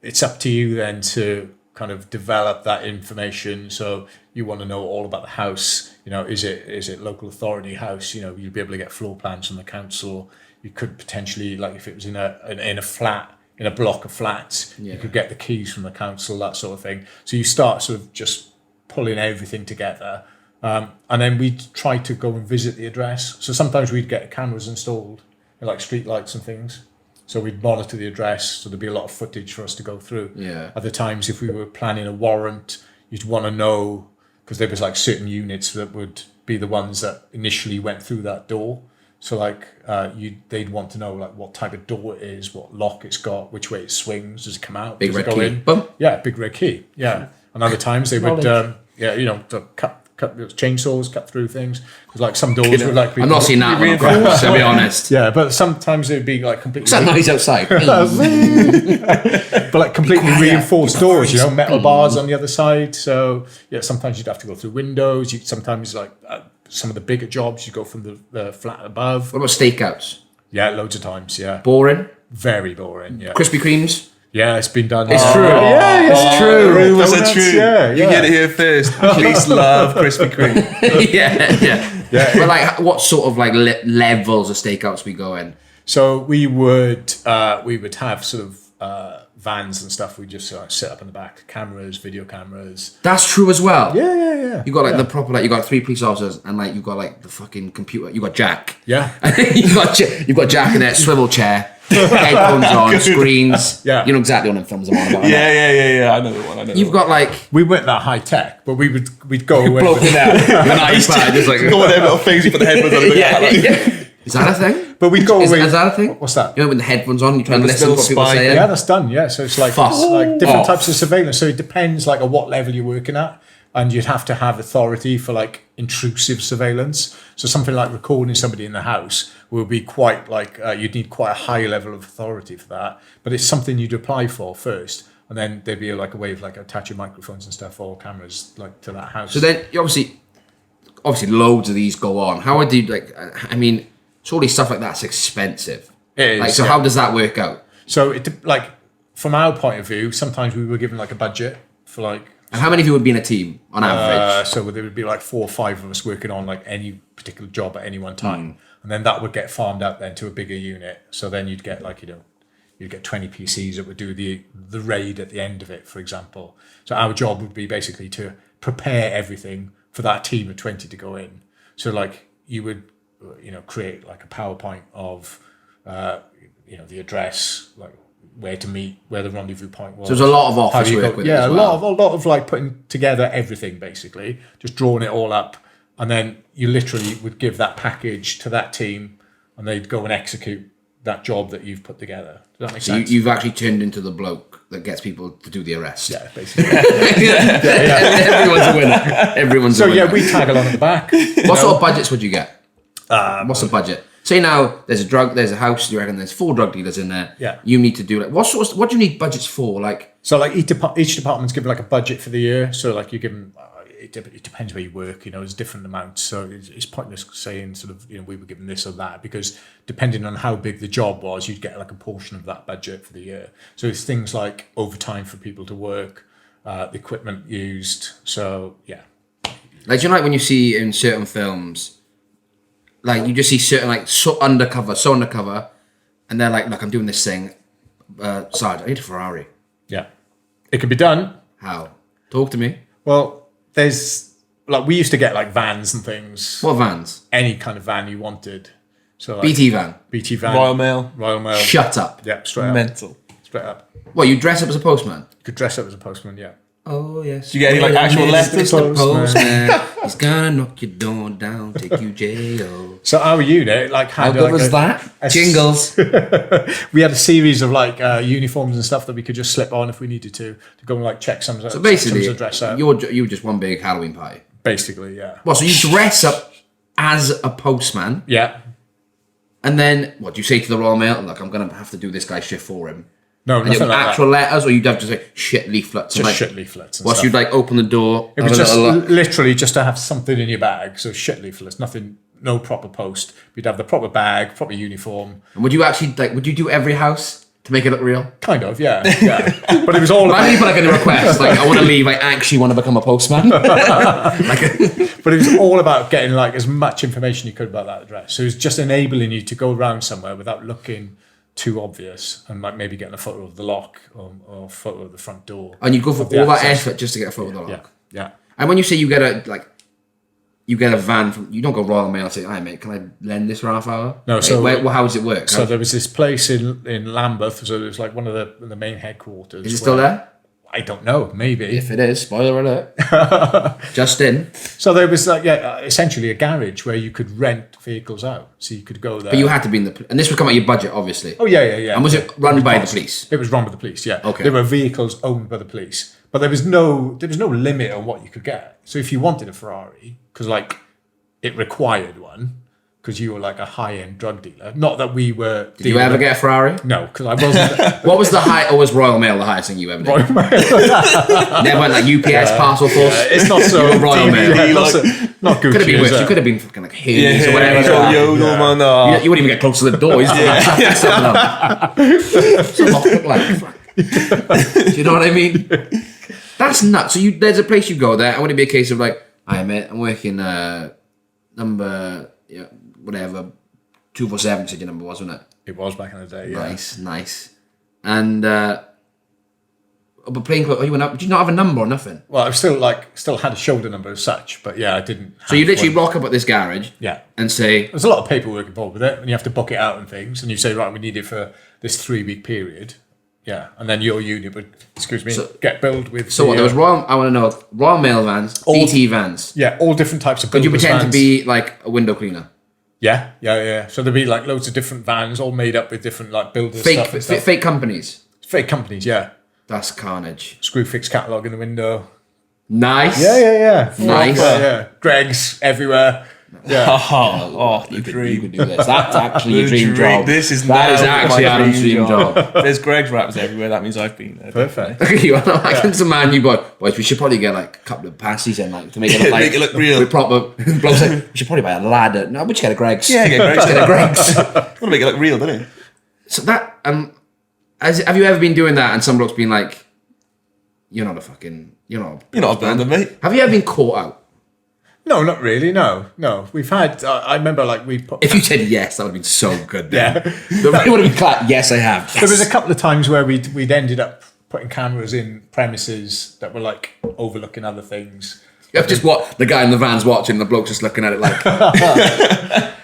it's up to you then to kind of develop that information. So you want to know all about the house. You know, is it local authority house? You know, you'll be able to get floor plans from the council. You could potentially, like if it was in a flat, in a block of flats, you could get the keys from the council, that sort of thing. So you start sort of just pulling everything together. And then we'd try to go and visit the address. So sometimes we'd get cameras installed, like street lights and things. So we'd monitor the address, so there'd be a lot of footage for us to go through. Yeah. Other times, if we were planning a warrant, you'd want to know, because there was like certain units that would be the ones that initially went through that door. So like they'd want to know like what type of door it is, what lock it's got, which way it swings, does it come out, Big does red it go key. in? Boom. Yeah, big red key. Yeah. And other times they would, cut those chainsaws, cut through things. Because like some doors would like be... I'm not seeing that one, to be honest. Yeah, but sometimes it'd be like completely... What's that noise outside? but like completely reinforced doors, metal bars on the other side. So yeah, sometimes you'd have to go through windows. Sometimes like some of the bigger jobs, you go from the flat above. What about stakeouts? Yeah, loads of times. Yeah, Boring? very boring. Yeah, Krispy Kremes? yeah, it's been done. It's true. Yeah, it's true. Rumours are Donuts, true. Yeah, You get it here first. Police love Krispy Kreme. yeah. But like, what sort of like levels of stakeouts we go in? So we would have sort of vans and stuff. We just set up in the back, cameras, video cameras. That's true as well. Yeah. You got like the proper, like you got 3 police officers and like you got like the fucking computer. You got Jack. Yeah. you've got Jack in that swivel chair, headphones on, screens. Yeah. You know exactly what them films I'm on about. Yeah. I know the one. You've got like We weren't that high tech, but we'd go away. broken out. With an iPad, just like Go on them little things, you put the headphones on. yeah. Is that a thing? But we'd go away. Is that a thing? What's that? You know, with the headphones on, you try and With the listen to what little people are spy. saying. Yeah, that's done. Yeah, so it's like Fuck different off. types of surveillance. So it depends like at what level you're working at, and you'd have to have authority for like intrusive surveillance. So something like recording somebody in the house will be quite like you'd need quite a high level of authority for that. But it's something you'd apply for first, and then there'd be like a way of like attaching microphones and stuff or cameras like to that house. So then, obviously, loads of these go on. How would you like? I mean, surely stuff like that's expensive. It is, Like, so yeah. how does that work out? So it like from our point of view, sometimes we were given like a budget for like. And how many of you would be in a team on average? So there would be like 4 or 5 of us working on like any particular job at any one time, and then that would get farmed out then to a bigger unit. So then you'd get like you'd get 20 PCs that would do the raid at the end of it, for example. So our job would be basically to prepare everything for that team of 20 to go in. So like you would create like a PowerPoint of the address, like where to meet, where the rendezvous point was. So there's a lot of How office do you work go- with it yeah, as a well. lot of like putting together everything basically, just drawing it all up, and then you literally would give that package to that team, and they'd go and execute that job that you've put together. Does that make So sense? you've actually turned into the bloke that gets people to do the arrest. Yeah, basically. Everyone's a winner. Everyone's So a winner. yeah, we tag along at the back. What sort of budgets would you get? What's the budget? Say now there's a house. You reckon there's 4 drug dealers in there. Yeah. You need to do like what do you need budgets for? Like So like each department's given like a budget for the year. So like you give them, it depends where you work. There's different amounts. So it's pointless saying sort of we were given this or that, because depending on how big the job was, you'd get like a portion of that budget for the year. So it's things like overtime for people to work, the equipment used. So yeah. Like, do you know, like when you see in certain films, like you just see certain like so undercover, and they're like, look, I'm doing this thing. Sarge, I need a Ferrari. Yeah, it can be done. How? Talk to me. Well, there's like we used to get like vans and things. What vans? Any kind of van you wanted. So like BT van. BT van, Royal Mail. Royal Mail. Shut up. Yeah, straight up. Mental. Straight up. What, you dress up as a postman? You could dress up as a postman. Yeah. Oh yes. Do you get any like actual letters? The postman. He's gonna knock your door down, take you jail. So our unit like had How good like was that? Jingles. We had a series of like uniforms and stuff that we could just slip on if we needed to go and like check some. So basically, some dress up. you were just one big Halloween party. Basically, yeah. Well, so you dress up as a postman, Yeah. and then what do you say to the Royal Mail? Look, I'm gonna have to do this guy's shift for him. No, And nothing you like actual that. letters, or you'd have to say shit leaflets. Just and, like, shit leaflets. And Whilst stuff. you'd like open the door. It have was a just little look. literally just to have something in your bag. So shit leaflets, nothing, no proper post. We'd have the proper bag, proper uniform. And would you actually would you do every house to make it look real? Kind of, yeah. Yeah. But it was all Why do you about, put like in a request? Like, I want to leave. I actually want to become a postman. but it was all about getting like as much information you could about that address. So it was just enabling you to go around somewhere without looking too obvious, and like maybe getting a photo of the lock or a photo of the front door. And you go for Of the all that access. effort just to get a photo of the lock. Yeah. And when you say you get you get a van from, you don't go Royal Mail and say, "Hi mate, can I lend this for half hour?" No, Like, so- how does it work? So there was this place in Lambeth, so it was like one of the main headquarters. Is it still where- there? I don't know, maybe. If it is, spoiler alert. Just in. So there was like essentially a garage where you could rent vehicles out. So you could go there. But you had to be in the, and this would come out your budget, obviously. Oh yeah. And was it run by the police? It was run by the police. Yeah. Okay. There were vehicles owned by the police, but there was no limit on what you could get. So if you wanted a Ferrari, because like it required one, because you were like a high-end drug dealer. Not that we were. Did you ever get a Ferrari? No, because I wasn't. What was the high, or was Royal Mail the highest thing you ever did? Never went like UPS, Parcel Force? It's not so Royal Mail. Yeah, not Gucci. Could have been is worse. it? You could have been fucking like Hades or whatever. Yeah, Yodel, man. Oh. You wouldn't even get close to the door. It's Do you know what I mean? That's nuts. So there's a place you go there, and would it be a case of like, "Hi mate, I'm working number whatever 247 said your number was, wasn't it?" It was back in the day. Yeah. Nice. And but playing close, you went up. Did you not have a number or nothing? Well, I still had a shoulder number as such, but yeah, I didn't. So you have literally one. rock up at this garage, Yeah. and say, There's a lot of paperwork involved with it, and you have to book it out and things, and you say, right, we need it for this 3-week period. Yeah, and then your unit would, get billed with. "So what? There was Royal. I want to know Royal Mail vans, DT vans. Yeah, all different types of. Could you builders' pretend to vans. be like a window cleaner? Yeah. So there'd be like loads of different vans, all made up with different like builders stuff and stuff. Fake companies. Fake companies, yeah. That's carnage. Screwfix catalogue in the window. Nice. Yeah. Nice. Yeah. Greg's everywhere. Yeah. You could do this. That's actually your dream job. This is That is now actually my Adam's dream job. There's Greg's wraps everywhere. That means I've been there. Perfect. Look at you. I can man you boys, we should probably get like a couple of pasties in, like, to make it look like Make it look real. With proper blokes like, we should probably buy a ladder. No, we should get a Greg's. Yeah, get Greg's. Get a Greg's. Want to make it look real, don't you? So that have you ever been doing that and some bloke's been like, you're not a builder, mate. Have you ever been caught out? No, not really. No. We've had. I remember, like we put. If you said yes, that would have been so good. Then. Yeah. It would have been clapped. Yes, I have. Yes. There was a couple of times where we'd ended up putting cameras in premises that were like overlooking other things. You have just what the guy in the van's watching, and the bloke's just looking at it like.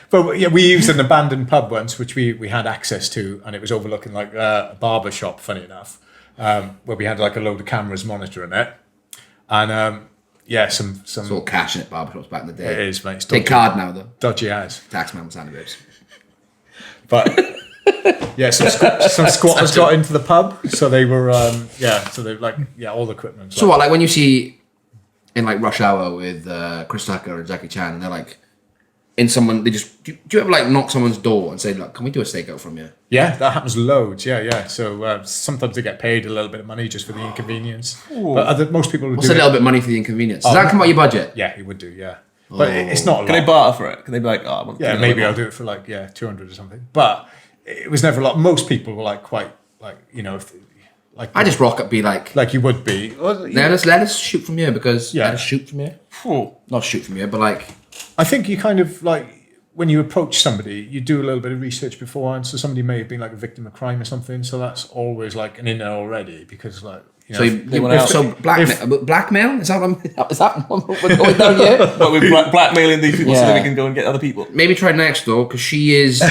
But yeah, we used an abandoned pub once, which we had access to, and it was overlooking like a barber shop. Funny enough, where we had like a load of cameras monitoring it, and some. It's all cash in it, barbershops back in the day. It is, mate. It's Take card now though. dodgy as. Taxman was handed it. But yeah, some squatters got into the pub, so they were so they all the equipment. So what, like when you see in like Rush Hour with Chris Tucker and Jackie Chan, and they're like in someone, they just do you ever like knock someone's door and say, "Look, can we do a stakeout from you?" Yeah, that happens loads. Yeah. So sometimes they get paid a little bit of money just for the inconvenience. But most people would What's do a it. little bit of money for the inconvenience? Does that come out your budget? Yeah, he would do. Yeah, but it's not a lot. Can they barter for it? Can they be like, oh, I want Yeah, maybe I'll do it for like 200 or something. But it was never a lot. Most people were like quite like if like I just rock up, be like you would be. let us shoot from here because let us shoot from here. Oh. Not shoot from here, but like I think you kind of like when you approach somebody, you do a little bit of research beforehand. So somebody may have been like a victim of crime or something. So that's always like an in there already because like blackmail is that what we're going down here? But we're blackmailing these people so that we can go and get other people. Maybe try next door because she is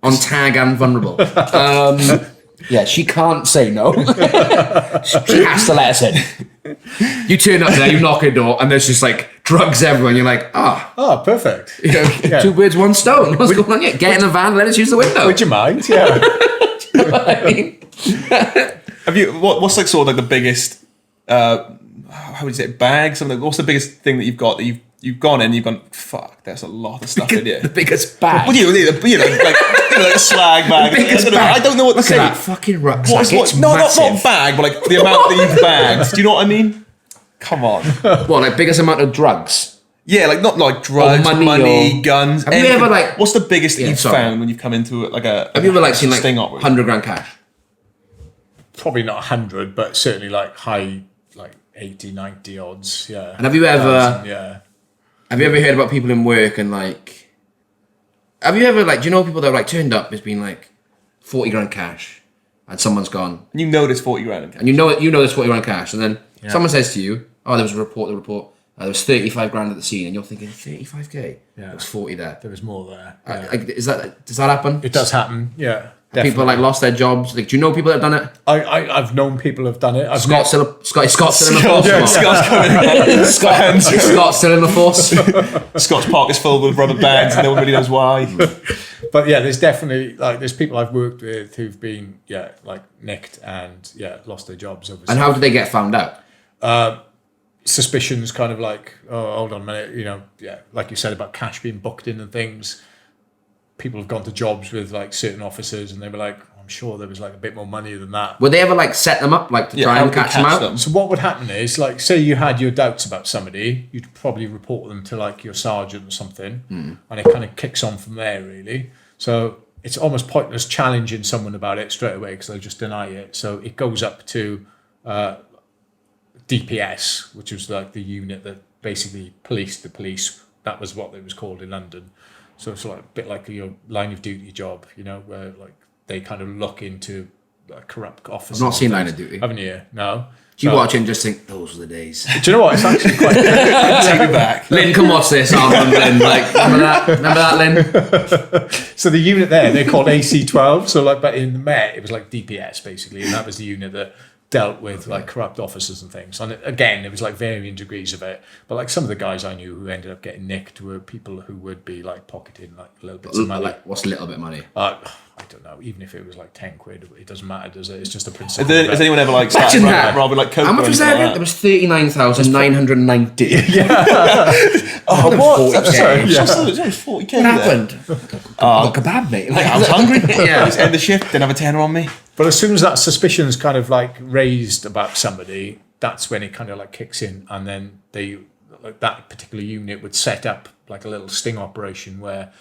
on tag and vulnerable. Yeah, she can't say no. She has to let us in. You turn up there, you knock her door, and there's just like drugs everywhere. And you're like, perfect. Two birds, one stone. What's going on here? Get in the van, let us use the window. Would you mind? Yeah. Do you know what I mean? Have you? What's like sort of like the biggest? How would you say bag? Something. What's the biggest thing that you've got that you've gone in? You've gone. Fuck. There's a lot of stuff in here. The biggest bag. Well, like a slag bag. I don't know what to Look say. at that fucking rucksack. It's not massive. bag, but like the amount that you've bagged. Do you know what I mean? Come on. What, like biggest amount of drugs? Yeah, like not like drugs, Or money, money guns. Have you ever like? What's the biggest that Yeah, you've sorry. found when you've come into like a? Have you ever like seen like sting operation? 100 grand cash? Probably not 100, but certainly like high, like 80, 90 odds. Yeah. And have you ever? Yeah. Have you ever heard about people in work and like? Have you ever like? Do you know people that have like turned up? It's been like 40 grand cash, and someone's gone, You know there's 40 grand in cash. and you know there's 40 grand cash, and then someone says to you, "Oh, there was a report. There was 35 grand at the scene, and you're thinking 35k. Yeah. It was 40 there. There was more there. Does that happen? It does happen. Yeah. Definitely. People like lost their jobs. Like, do you know people that have done it? I've known people have done it. Scott's still in the force. Yeah, Scott's coming. Scott's still in the force. Scott's pockets full with rubber bands, and no one really knows why. But yeah, there's definitely there's people I've worked with who've been nicked and lost their jobs over. And how did they get found out? Suspicions, kind of like, oh, hold on a minute, like you said about cash being booked in and things. People have gone to jobs with like certain officers, and they were like, I'm sure there was like a bit more money than that. Would they ever like set them up like to try and catch them out? So what would happen is, like, say you had your doubts about somebody, you'd probably report them to like your sergeant or something, and it kind of kicks on from there, really. So it's almost pointless challenging someone about it straight away because they'll just deny it. So it goes up to DPS, which was like the unit that basically policed the police. That was what it was called in London. So it's like a bit like your line of duty job, where like they kind of look into corrupt officers. I've not seen Line of Duty. Haven't you? No. Do you watch it and just think, those were the days? Do you know what? It's actually quite Take me back. Lynn, come watch this. Lynn. Like, remember that, Lynn? So the unit there, they're called AC-12. So like, but in the Met, it was like DPS basically, and that was the unit that dealt with like corrupt officers and things. And again, it was like varying degrees of it. But like some of the guys I knew who ended up getting nicked were people who would be like pocketing like little bits of money. Like, what's a little bit of money? I don't know. Even if it was like 10 quid, it doesn't matter, does it? It's just a principle. Has anyone ever like started robbing like coke? How much was that? There was 39,990. Yeah. Oh, what? Sorry, yeah. That was 40k. What happened? Oh, kebab, mate. Like, I was hungry. Yeah. Just end the shift, didn't have a tenner on me. But as soon as that suspicion's kind of like raised about somebody, that's when it kind of like kicks in, and then they, like that particular unit would set up like a little sting operation where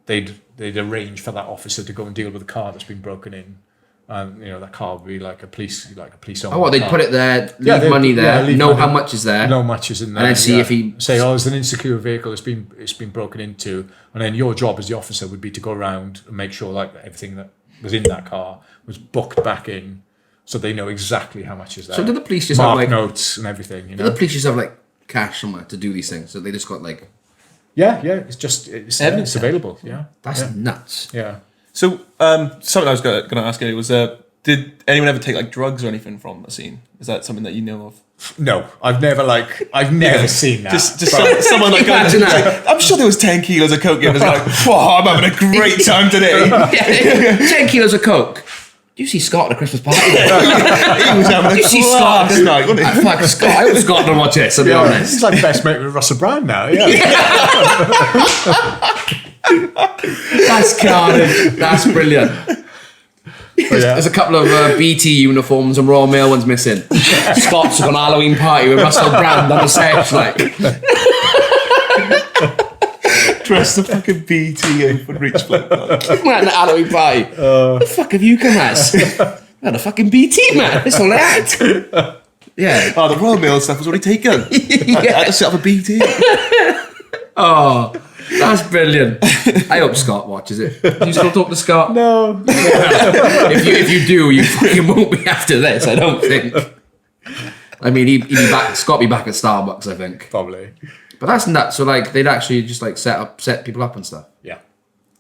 they'd arrange for that officer to go and deal with a car that's been broken in, and that car would be like a police Oh, what, they'd put it there, leave money there, know how much is there, no much is in there, and then see if he say, oh, there's an insecure vehicle it's been broken into, and then your job as the officer would be to go around and make sure like everything that was in that car was booked back in, so they know exactly how much is there. So do the police just Mark have like notes and everything? Do the police just have like cash somewhere to do these things? So they just got like it's Evidence. available. Yeah, that's nuts. yeah. So something I was going to ask you was, did anyone ever take like drugs or anything from the scene? Is that something that you know of? No, I've never seen that. Just someone like going, Imagine that. I'm sure there was 10 kilos of coke in. It's like, whoa, I'm having a great time today. 10 kilos of coke. Do you see Scott at a Christmas party? He was having a You see class Scott night, wasn't he? Fuck Scott. I hope Scott don't watch this, to be honest. He's like best mate with Russell Brand now. Yeah. That's carnage. That's brilliant. There's a couple of BT uniforms and Royal Mail ones missing. Scott's on a Halloween party with Russell Brand on the set, like. Dressed the fucking BT for Reach Bloke. We're at the Halloween party. The fuck have you come as? We're the fucking BT, man. It's all right. Yeah. Oh, the Royal Mail stuff was already taken. I had to set up a BT. Oh, that's brilliant. I hope Scott watches it. Do you still talk to Scott? No. If you do, you fucking won't be after this, I don't think. I mean, he'd be back. Scott be back at Starbucks, I think. Probably. But that's nuts. So like, they'd actually just like set people up and stuff. Yeah.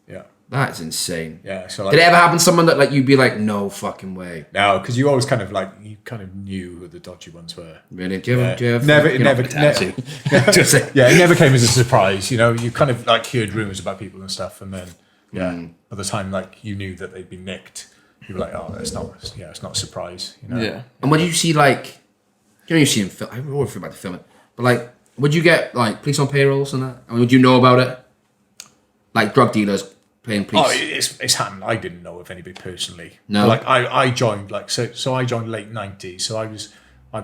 Yeah. That's insane. Yeah. So like, did it ever happen to someone that like you'd be like, no fucking way? No, because you always kind of knew who the dodgy ones were. Really? Do you ever Never. Yeah, It never came as a surprise. You kind of like heard rumors about people and stuff, and then by the time like you knew that they'd been nicked, you were like, oh, it's not a surprise. Yeah. And when you see like, you see him film, I always feel about the filming, but like, would you get like police on payrolls and that? I mean, would you know about it? Like drug dealers paying police? Oh, it's happened. I didn't know of anybody personally. No. But, like I joined so I joined late 90s. So I was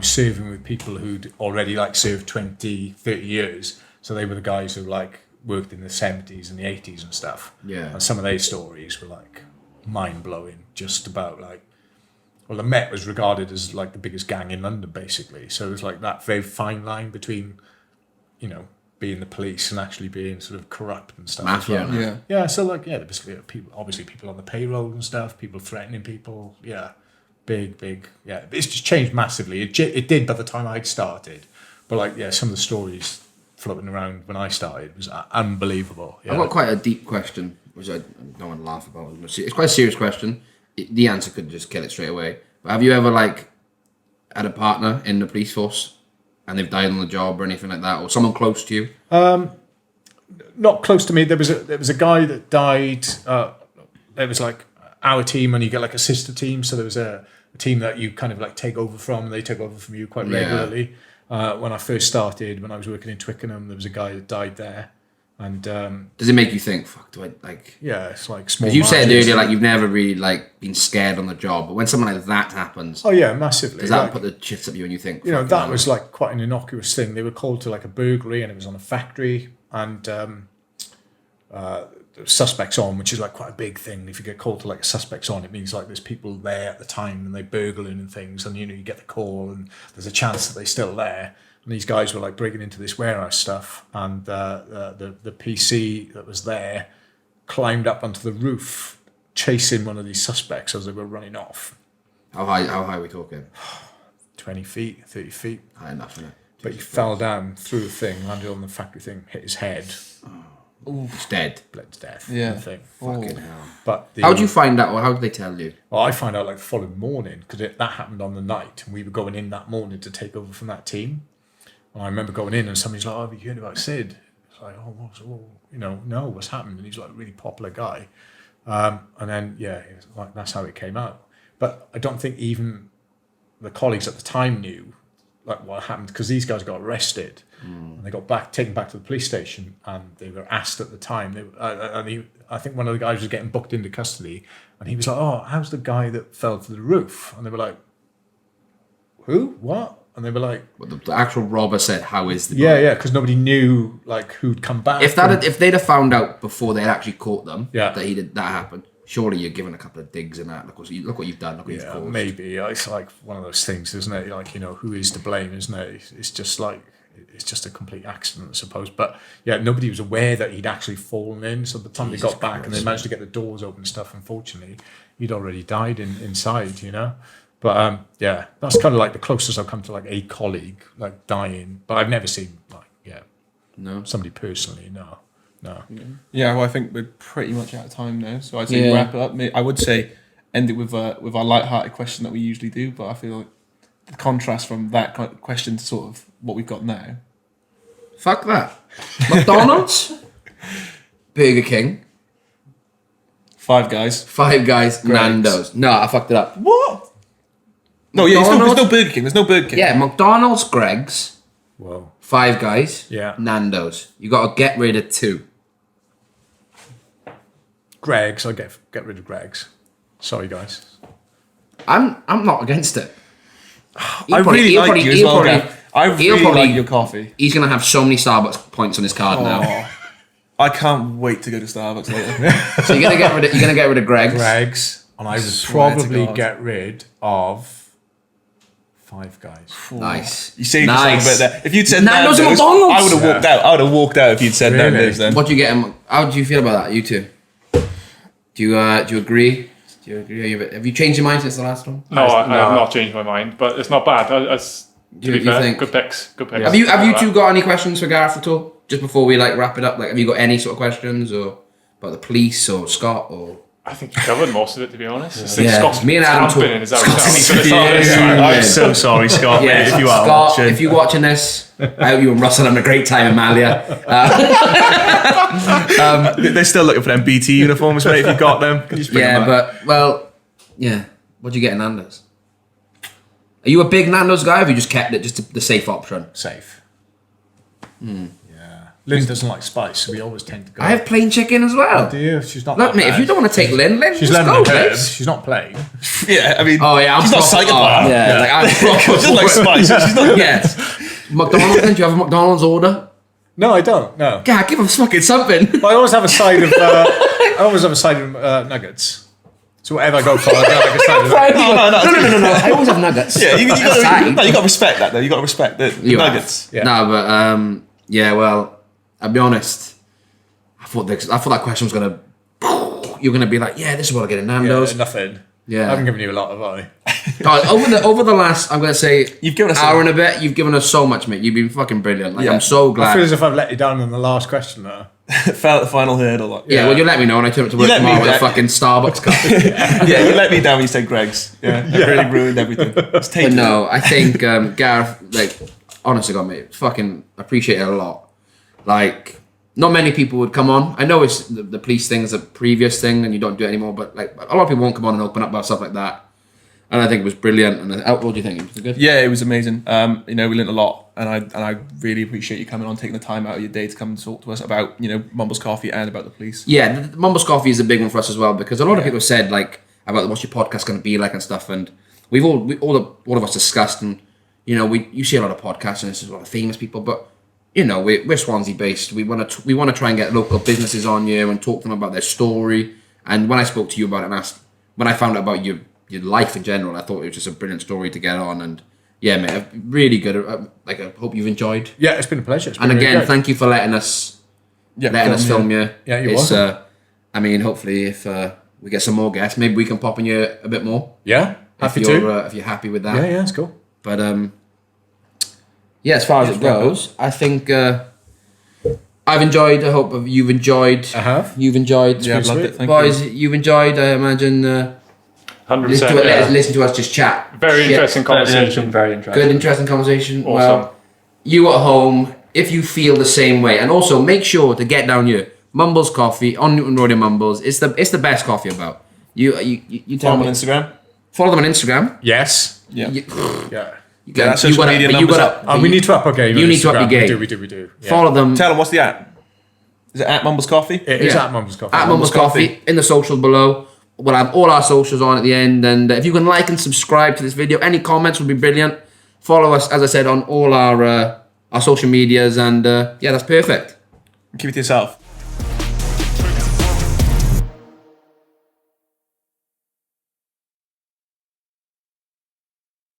serving with people who'd already like served 20, 30 years. So they were the guys who like worked in the 70s and the 80s and stuff. Yeah. And some of their stories were like mind blowing. Just about like, well, the Met was regarded as like the biggest gang in London, basically. So it was like that very fine line between, being the police and actually being sort of corrupt and stuff. Mafia. As well. Yeah. Yeah, so like, there was people on the payroll and stuff, people threatening people. Yeah, big. Yeah, it's just changed massively. It did by the time I'd started, But like, yeah, some of the stories floating around when I started was unbelievable. Yeah. I've got quite a deep question, which I don't want to laugh about. It's quite a serious question. The answer could just kill it straight away. But have you ever like had a partner in the police force and they've died on the job or anything like that, or someone close to you? Not close to me. There was a guy that died. It was like our team, and you get like a sister team. So there was a team that you kind of like take over from. They take over from you quite regularly. When I first started, when I was working in Twickenham, there was a guy that died there. And does it make you think, fuck, do I like? Yeah, it's like small. Because you said earlier, like you've never really like been scared on the job, but when something like that happens, oh yeah, massively. Does that like, put the shits up you and you think? You know, that was like quite an innocuous thing. They were called to like a burglary, and it was on a factory, and suspects on, which is like quite a big thing. If you get called to like a suspects on, it means like there's people there at the time and they're burgling and things, and you know you get the call and there's a chance that they're still there. And these guys were like breaking into this warehouse stuff, and the PC that was there climbed up onto the roof, chasing one of these suspects as they were running off. How high are we talking? 20 feet, 30 feet. High enough, isn't it? But he fell down through the thing, landed on the factory thing, hit his head. Oh, he's dead. Bled to death. Yeah. Thing. Fucking hell. But how did you find out, or how did they tell you? Well, I found out like the following morning, because that happened on the night, and we were going in that morning to take over from that team. And I remember going in, and somebody's like, "Oh, have you heard about Sid?" It's like, no, what's happened? And he's like a really popular guy. And then, yeah, it was like, that's how it came out. But I don't think even the colleagues at the time knew like what happened, because these guys got arrested and they got taken back to the police station, and they were asked at the time. I think one of the guys was getting booked into custody, and he was like, "Oh, how's the guy that fell to the roof?" And they were like, "Who? What?" And they were like, Well, the actual robber said, "How is the?" Yeah, because nobody knew like who'd come back. If they'd have found out before they'd actually caught them, Yeah. that happened, surely you're given a couple of digs and that. Look what you've done. Look what you've caused. Maybe it's like one of those things, isn't it? Like, you know, who is to blame, isn't it? It's just like it's just a complete accident, I suppose. But yeah, nobody was aware that he'd actually fallen in. So by the time they got back and they managed to get the doors open and stuff, unfortunately, he'd already died inside, you know. But yeah, that's kind of like the closest I've come to like a colleague like dying. But I've never seen somebody personally. No. Yeah, well, I think we're pretty much out of time now, so I'd say wrap it up. I would say end it with our light-hearted question that we usually do, but I feel like the contrast from that kind of question to sort of what we've got now. Fuck that. McDonald's, Burger King, Five Guys. Greg's. Nando's. No, I fucked it up. What? No, yeah, there's no Burger King. There's no Burger King. Yeah, McDonald's, Greg's, Whoa. Five Guys, Yeah. Nando's. You got to get rid of 2. Greg's. I get rid of Greg's. Sorry, guys. I'm not against it. I really like you as well, Gav. I really like your coffee. He's gonna have so many Starbucks points on his card now. I can't wait to go to Starbucks later. So you're gonna get rid of Greg's. Greg's, and I would Swear to probably God. get rid of Five Guys. Nice. You saved yourself a bit there. If you'd said Nando's Nando's, and McDonald's. I would have walked out. I would have walked out if you'd said Really? Nando's then. What do you get? How do you feel about that? You two? Do you agree? Do you agree? Have you changed your mind since the last one? No, I have not changed my mind, but it's not bad. To be you fair, think? good picks. Good picks. Have you two got any questions for Gareth at all? Just before we like wrap it up, like have you got any sort of questions or about the police or Scott or? I think you covered most of it, to be honest. Yeah. Scott's Me and Adam tamping talk- in his house. Scott's He's gonna start this time. I'm so sorry, Scott. Yeah, if you are Scott, watching. if you're watching this, I hope you and Russell having a great time in Malia. They're still looking for them BT uniforms, mate. If you got them, can you just bring them back? What'd you get in Nando's? Are you a big Nando's guy, or have you just kept it just the safe option? Safe. Yeah. Lynn doesn't like spice, so we always tend to go. I have plain chicken as well. Do you? She's not. Look, that mate, if bad. you don't want to take Lynn, She's just learning go, herbs. mate. She's not plain. Yeah, I mean, Oh yeah, I'm she's not proper- psychopath. Yeah, like I'm proper. She doesn't like spice. She's not. Yes. McDonald's. Do you have a McDonald's order? No, I don't. No. God, give us fucking something. But I always have a side of. Nuggets. So whatever I go for, I get like a side of. No. I always have nuggets. Yeah, you Aside. got to respect that though. You got to respect the You have. nuggets. Yeah. No, but well, I'll be honest. I thought that question was gonna. You're gonna be like, yeah, this is what I get in Nando's. Nothing. Yeah. I haven't given you a lot, have I? God, over the last, I'm going to say, You've given us hour and a bit, you've given us so much, mate. You've been fucking brilliant. Like, Yeah. I'm so I glad. feel as if I've let you down on the last question though. Fell at the final hurdle. Like, Yeah, well, you let me know, and I turned up to work let me tomorrow with a know. fucking Starbucks cup. yeah, you let me down when you said Greg's. Yeah, it really ruined everything. It's But taken. no, I think Gareth, like, honestly, God, mate, fucking appreciate it a lot. Like, not many people would come on. I know it's the police thing is a previous thing, and you don't do it anymore. But like, a lot of people won't come on and open up about stuff like that. And I think it was brilliant. And what do you think? Was it good? Yeah, it was amazing. We learned a lot, and I really appreciate you coming on, taking the time out of your day to come and talk to us about Mumbles Coffee and about the police. Yeah, the Mumbles Coffee is a big one for us as well, because a lot of people said like about what's your podcast going to be like and stuff, and we've all of us discussed, and you see a lot of podcasts and there's a lot of famous people, but we're Swansea based. We want to try and get local businesses on here and talk to them about their story. And when I spoke to you about it, and when I found out about your life in general, I thought it was just a brilliant story to get on. And yeah, mate, really good. Like, I hope you've enjoyed. Yeah, it's been a pleasure. It's been And really again, good. thank you for letting us film you. Yeah, you're It's, welcome. I mean, hopefully, if we get some more guests, maybe we can pop in you a bit more. Yeah, happy if to. you're, if you're happy with that. Yeah, it's cool. But yeah, as far as it goes, I think I've enjoyed. I hope you've enjoyed. I have. You've enjoyed. Yeah, I've loved it. Thank Boys, you. you've enjoyed. I imagine. 100%. Listen to us just chat. Very Shit. interesting conversation. Very interesting. Good, interesting conversation. Awesome. Well, you at home, if you feel the same way, and also make sure to get down here. Mumbles Coffee on Newton Road in Mumbles. It's the best coffee about. You tell Follow me. them on Instagram. Follow them on Instagram. Yes. Yeah. Yeah. Get that social media numbers up. We need to up our game. You on need to up Instagram. your game. We do. Yeah. Follow them. Tell them what's the at. Is it at Mumbles Coffee? It is Yeah. at Mumbles Coffee. At Mumbles Coffee in the socials below. We'll have all our socials on at the end, and if you can like and subscribe to this video, any comments would be brilliant. Follow us, as I said, on all our social medias, and yeah, that's perfect. Keep it to yourself.